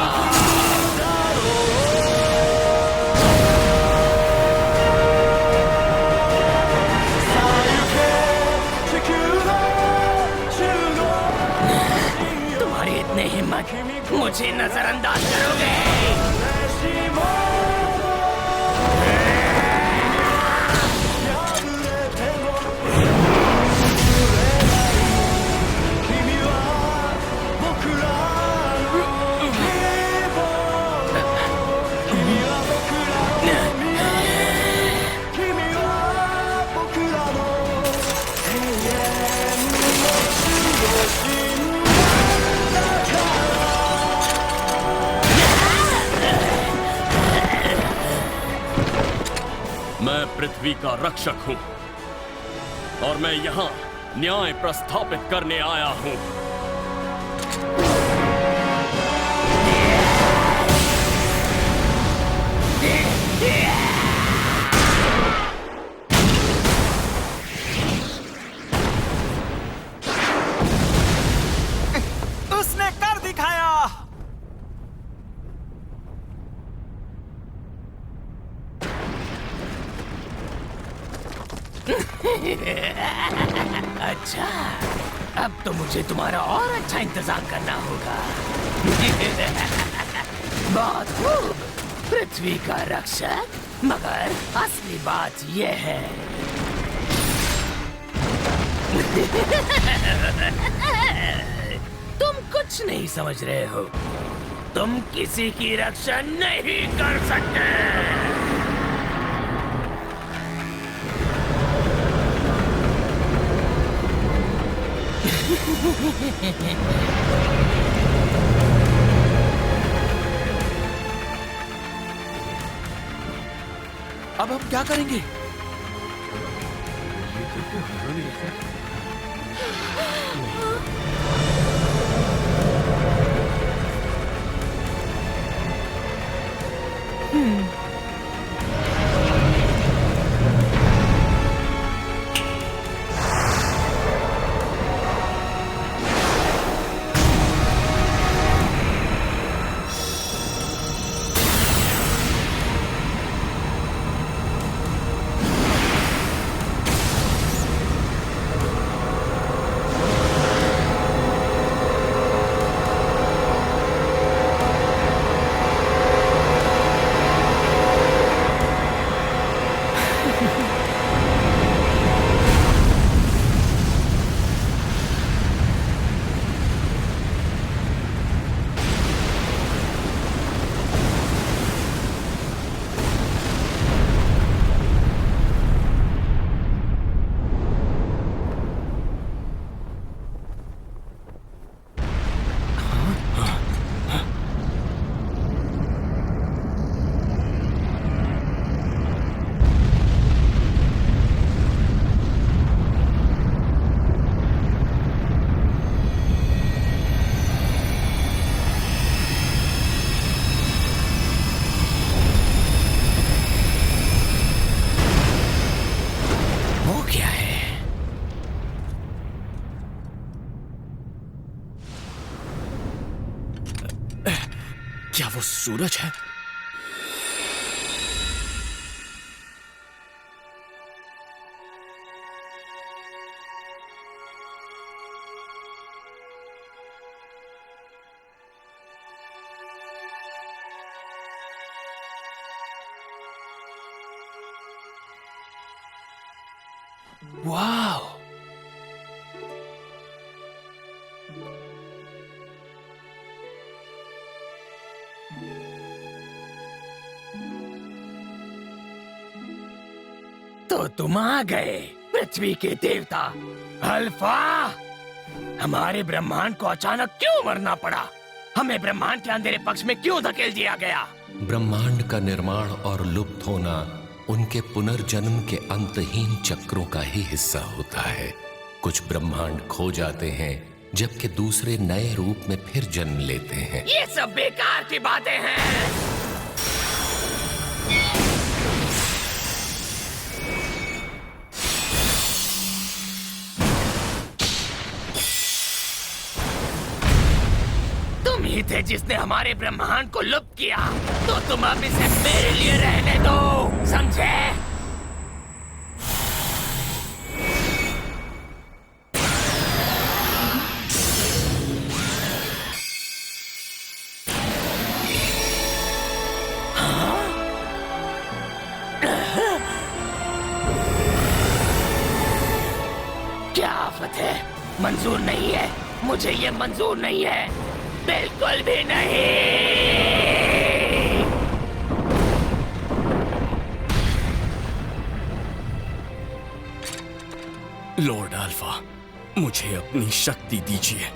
S18: तुम्हारी इतनी हिम्मत, मुझे नजरअंदाज करोगे?
S3: पृथ्वी का रक्षक हूं और मैं यहां न्याय प्रस्थापित करने आया हूं।
S11: उसने कर दिखाया।
S18: अच्छा, अब तो मुझे तुम्हारा और अच्छा इंतजाम करना होगा। बहुत खूब, पृथ्वी का रक्षक। मगर असली बात यह है तुम कुछ नहीं समझ रहे हो। तुम किसी की रक्षा नहीं कर सकते।
S4: अब हम क्या करेंगे?
S3: क्या वो सूरज है?
S4: वाह!
S18: तो तुम आ गए, पृथ्वी के देवता अल्फा। हमारे ब्रह्मांड को अचानक क्यों मरना पड़ा? हमें ब्रह्मांड के अंधेरे पक्ष में क्यों धकेल दिया गया?
S8: ब्रह्मांड का निर्माण और लुप्त होना उनके पुनर्जन्म के अंतहीन चक्रों का ही हिस्सा होता है। कुछ ब्रह्मांड खो जाते हैं जबकि दूसरे नए रूप में फिर जन्म लेते हैं।
S18: ये सब बेकार की बातें हैं। तुम ही थे जिसने हमारे ब्रह्मांड को लुप्त किया, तो तुम अब इसे मेरे लिए रहने दो, समझे? क्या आफत है? मंजूर नहीं है, मुझे ये मंजूर नहीं है, बिल्कुल भी नहीं।
S3: लॉर्ड अल्फा, मुझे अपनी शक्ति दीजिए।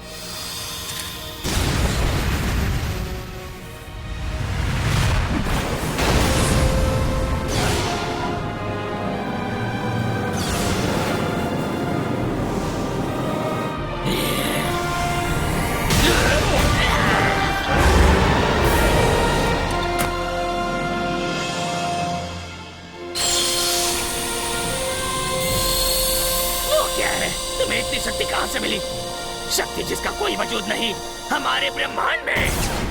S18: शक्ति जिसका कोई वजूद नहीं हमारे ब्रह्मांड में।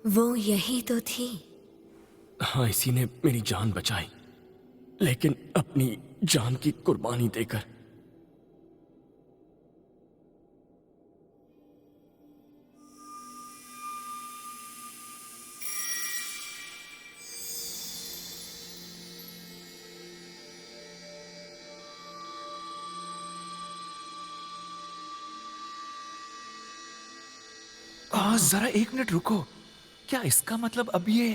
S1: वो यही तो थी।
S3: हाँ, इसी ने मेरी जान बचाई, लेकिन अपनी जान की कुर्बानी देकर।
S4: जरा एक मिनट रुको, क्या इसका मतलब अब ये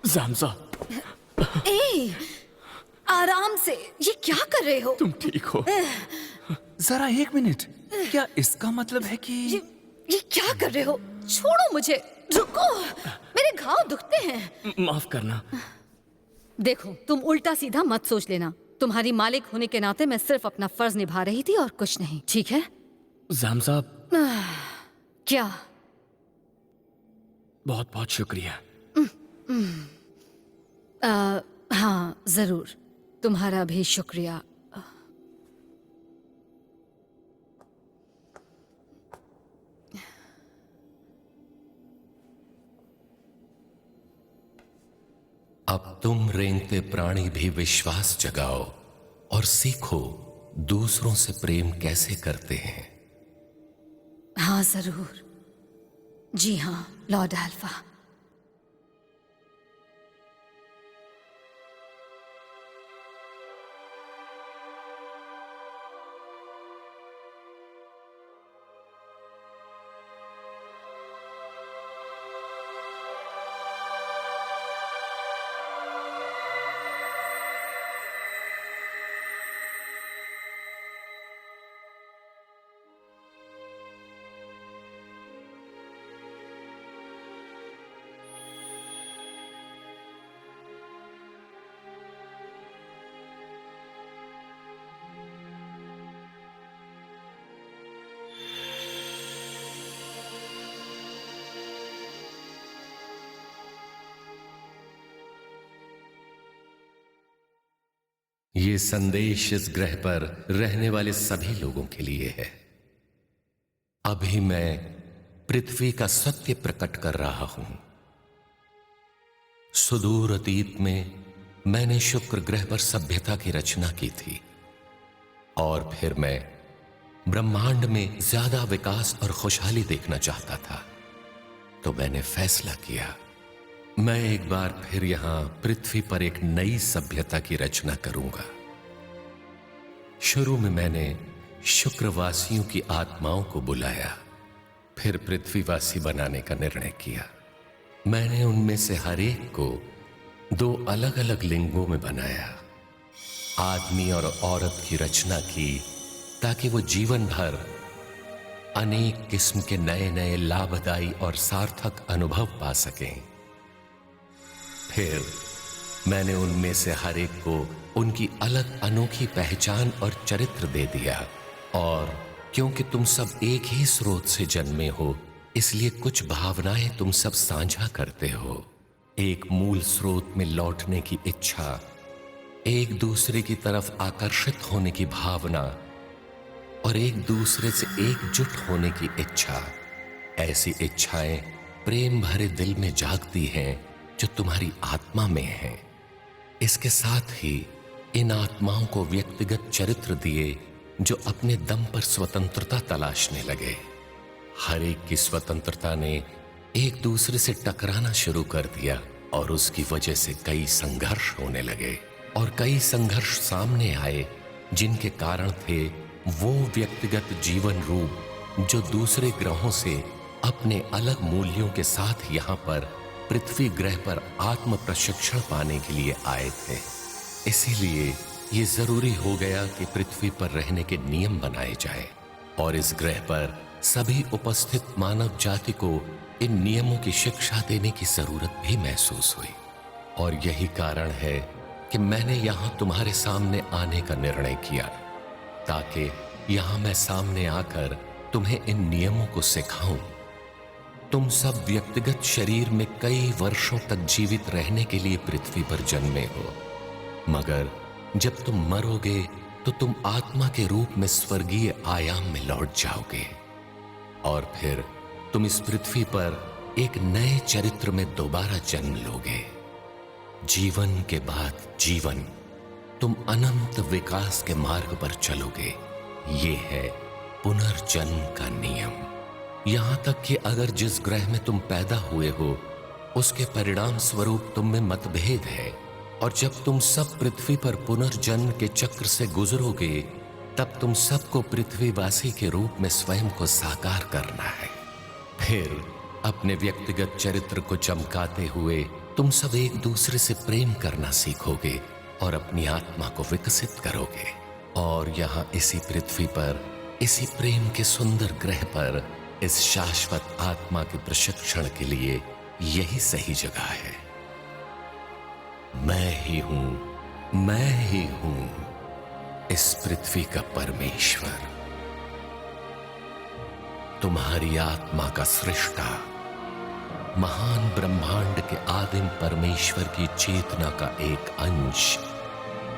S3: ज़ामज़ा,
S15: ए, आराम से, ये क्या कर रहे हो?
S3: तुम ठीक हो?
S4: जरा एक मिनट, क्या इसका मतलब है कि
S15: ये क्या कर रहे हो? छोड़ो मुझे, रुको, मेरे घाव दुखते हैं।
S3: माफ करना।
S15: देखो, तुम उल्टा सीधा मत सोच लेना। तुम्हारी मालिक होने के नाते मैं सिर्फ अपना फर्ज निभा रही थी और कुछ नहीं, ठीक है?
S3: ज़ामज़ा,
S15: क्या?
S3: बहुत बहुत शुक्रिया।
S15: हाँ, जरूर, तुम्हारा भी शुक्रिया।
S8: अब तुम रेंगते प्राणी भी विश्वास जगाओ और सीखो दूसरों से प्रेम कैसे करते हैं।
S15: हाँ जरूर, जी हाँ लॉर्ड अल्फा।
S8: ये संदेश इस ग्रह पर रहने वाले सभी लोगों के लिए है। अभी मैं पृथ्वी का सत्य प्रकट कर रहा हूं। सुदूर अतीत में मैंने शुक्र ग्रह पर सभ्यता की रचना की थी और फिर मैं ब्रह्मांड में ज्यादा विकास और खुशहाली देखना चाहता था, तो मैंने फैसला किया मैं एक बार फिर यहां पृथ्वी पर एक नई सभ्यता की रचना करूंगा। शुरू में मैंने शुक्रवासियों की आत्माओं को बुलाया, फिर पृथ्वीवासी बनाने का निर्णय किया। मैंने उनमें से हर एक को 2 अलग अलग लिंगों में बनाया, आदमी और औरत की रचना की, ताकि वो जीवन भर अनेक किस्म के नए नए लाभदायी और सार्थक अनुभव पा सकें। फिर मैंने उनमें से हर एक को उनकी अलग अनोखी पहचान और चरित्र दे दिया, और क्योंकि तुम सब एक ही स्रोत से जन्मे हो, इसलिए कुछ भावनाएं तुम सब साझा करते हो। एक मूल स्रोत में लौटने की इच्छा, एक दूसरे की तरफ आकर्षित होने की भावना और एक दूसरे से एकजुट होने की इच्छा। ऐसी इच्छाएं प्रेम भरे दिल में जागती हैं जो तुम्हारी आत्मा में है। इसके साथ ही इन आत्माओं को व्यक्तिगत चरित्र दिए जो अपने दम पर स्वतंत्रता तलाशने लगे। हर एक की स्वतंत्रता ने एक दूसरे से टकराना शुरू कर दिया और उसकी वजह से कई संघर्ष होने लगे, और कई संघर्ष सामने आए जिनके कारण थे वो व्यक्तिगत जीवन रूप जो दूसरे ग्रहों से अपने अलग मूल्यों के साथ यहाँ पर पृथ्वी ग्रह पर आत्म प्रशिक्षण पाने के लिए आए थे। इसीलिए ये जरूरी हो गया कि पृथ्वी पर रहने के नियम बनाए जाएं, और इस ग्रह पर सभी उपस्थित मानव जाति को इन नियमों की शिक्षा देने की जरूरत भी महसूस हुई। और यही कारण है कि मैंने यहाँ तुम्हारे सामने आने का निर्णय किया, ताकि यहाँ मैं सामने आकर तुम्हें इन नियमों को सिखाऊं। तुम सब व्यक्तिगत शरीर में कई वर्षों तक जीवित रहने के लिए पृथ्वी पर जन्मे हो, मगर जब तुम मरोगे तो तुम आत्मा के रूप में स्वर्गीय आयाम में लौट जाओगे, और फिर तुम इस पृथ्वी पर एक नए चरित्र में दोबारा जन्म लोगे। जीवन के बाद जीवन तुम अनंत विकास के मार्ग पर चलोगे। ये है पुनर्जन्म का नियम। यहां तक कि अगर जिस ग्रह में तुम पैदा हुए हो उसके परिणाम स्वरूप तुम में मतभेद है, और जब तुम सब पृथ्वी पर पुनर्जन्म के चक्र से गुजरोगे तब तुम सबको पृथ्वीवासी के रूप में स्वयं को साकार करना है। फिर अपने व्यक्तिगत चरित्र को चमकाते हुए तुम सब एक दूसरे से प्रेम करना सीखोगे और अपनी आत्मा को विकसित करोगे। और यहाँ इसी पृथ्वी पर, इसी प्रेम के सुंदर ग्रह पर, इस शाश्वत आत्मा के प्रशिक्षण के लिए यही सही जगह है। मैं ही हूं इस पृथ्वी का परमेश्वर, तुम्हारी आत्मा का सृष्टा, महान ब्रह्मांड के आदिम परमेश्वर की चेतना का एक अंश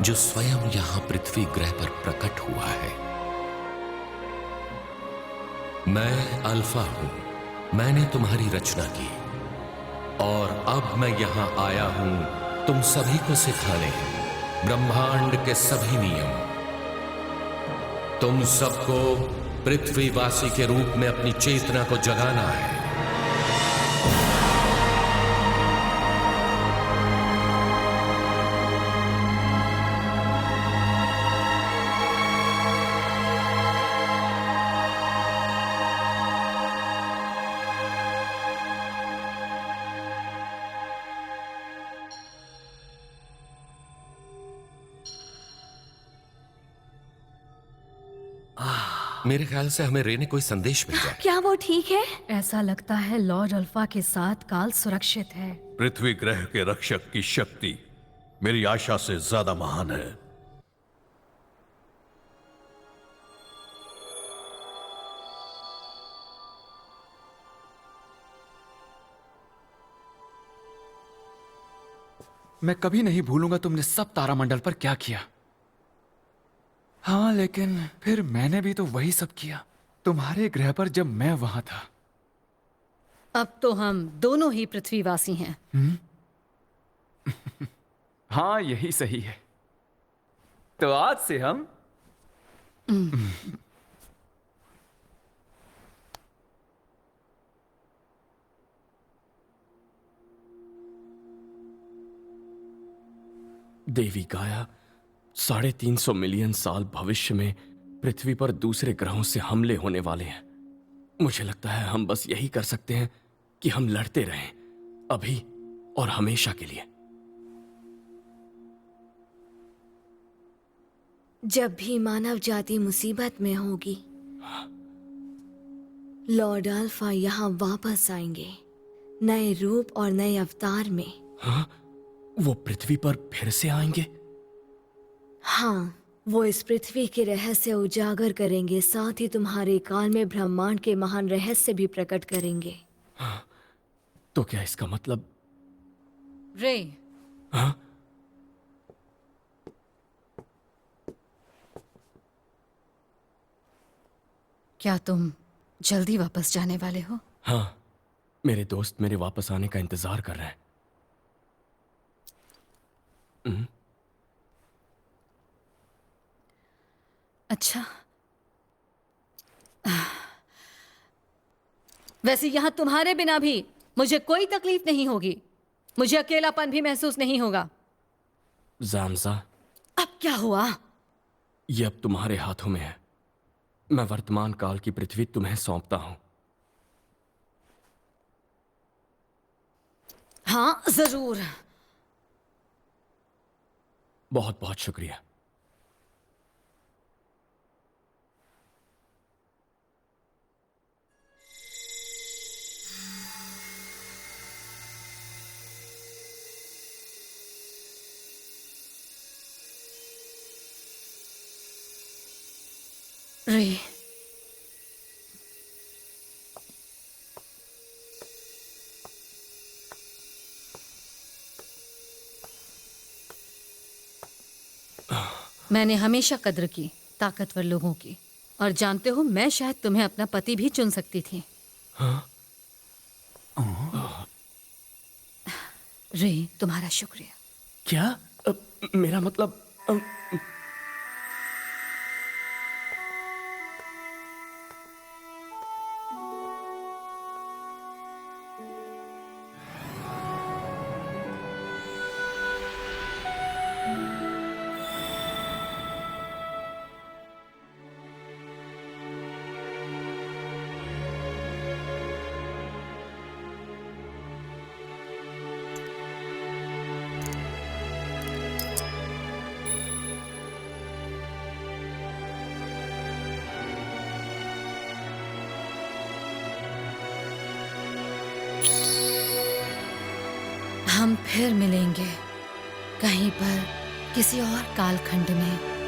S8: जो स्वयं यहां पृथ्वी ग्रह पर प्रकट हुआ है। मैं अल्फा हूं, मैंने तुम्हारी रचना की, और अब मैं यहां आया हूं तुम सभी को सिखाने ब्रह्मांड के सभी नियम। तुम सबको पृथ्वीवासी के रूप में अपनी चेतना को जगाना है। मेरे ख्याल से हमें रे ने कोई संदेश भेजा है।
S1: क्या वो ठीक है?
S13: ऐसा लगता है लॉर्ड अल्फा के साथ काल सुरक्षित है।
S10: पृथ्वी ग्रह के रक्षक की शक्ति मेरी आशा से ज्यादा महान है।
S4: मैं कभी नहीं भूलूंगा तुमने सब तारामंडल पर क्या किया। हाँ, लेकिन फिर मैंने भी तो वही सब किया तुम्हारे ग्रह पर जब मैं वहां था।
S15: अब तो हम दोनों ही पृथ्वीवासी हैं।
S4: हाँ, यही सही है। तो आज से हम
S3: देवी गाया 350 मिलियन साल भविष्य में पृथ्वी पर दूसरे ग्रहों से हमले होने वाले हैं। मुझे लगता है हम बस यही कर सकते हैं कि हम लड़ते रहें, अभी और हमेशा के लिए।
S1: जब भी मानव जाति मुसीबत में होगी, लॉर्ड अल्फा यहाँ वापस आएंगे, नए रूप और नए अवतार में।
S3: हाँ? वो पृथ्वी पर फिर से आएंगे?
S1: हाँ, वो इस पृथ्वी के रहस्य उजागर करेंगे, साथ ही तुम्हारे काल में ब्रह्मांड के महान रहस्य भी प्रकट करेंगे।
S3: हाँ, तो क्या इसका मतलब?
S15: रे,
S3: हाँ?
S15: क्या तुम जल्दी वापस जाने वाले हो?
S3: हाँ, मेरे दोस्त मेरे वापस आने का इंतजार कर रहे हैं।
S15: अच्छा, वैसे यहाँ तुम्हारे बिना भी मुझे कोई तकलीफ नहीं होगी। मुझे अकेलापन भी महसूस नहीं होगा।
S3: ज़ामज़ा,
S15: अब क्या हुआ?
S3: ये अब तुम्हारे हाथों में है। मैं वर्तमान काल की पृथ्वी तुम्हें सौंपता हूं।
S15: हाँ, जरूर।
S3: बहुत बहुत शुक्रिया।
S15: रे, मैंने हमेशा कद्र की ताकतवर लोगों की, और जानते हो, मैं शायद तुम्हें अपना पति भी चुन सकती थी।
S3: हाँ?
S15: रे, तुम्हारा शुक्रिया।
S3: क्या? मेरा मतलब
S15: हम फिर मिलेंगे कहीं पर, किसी और कालखंड में।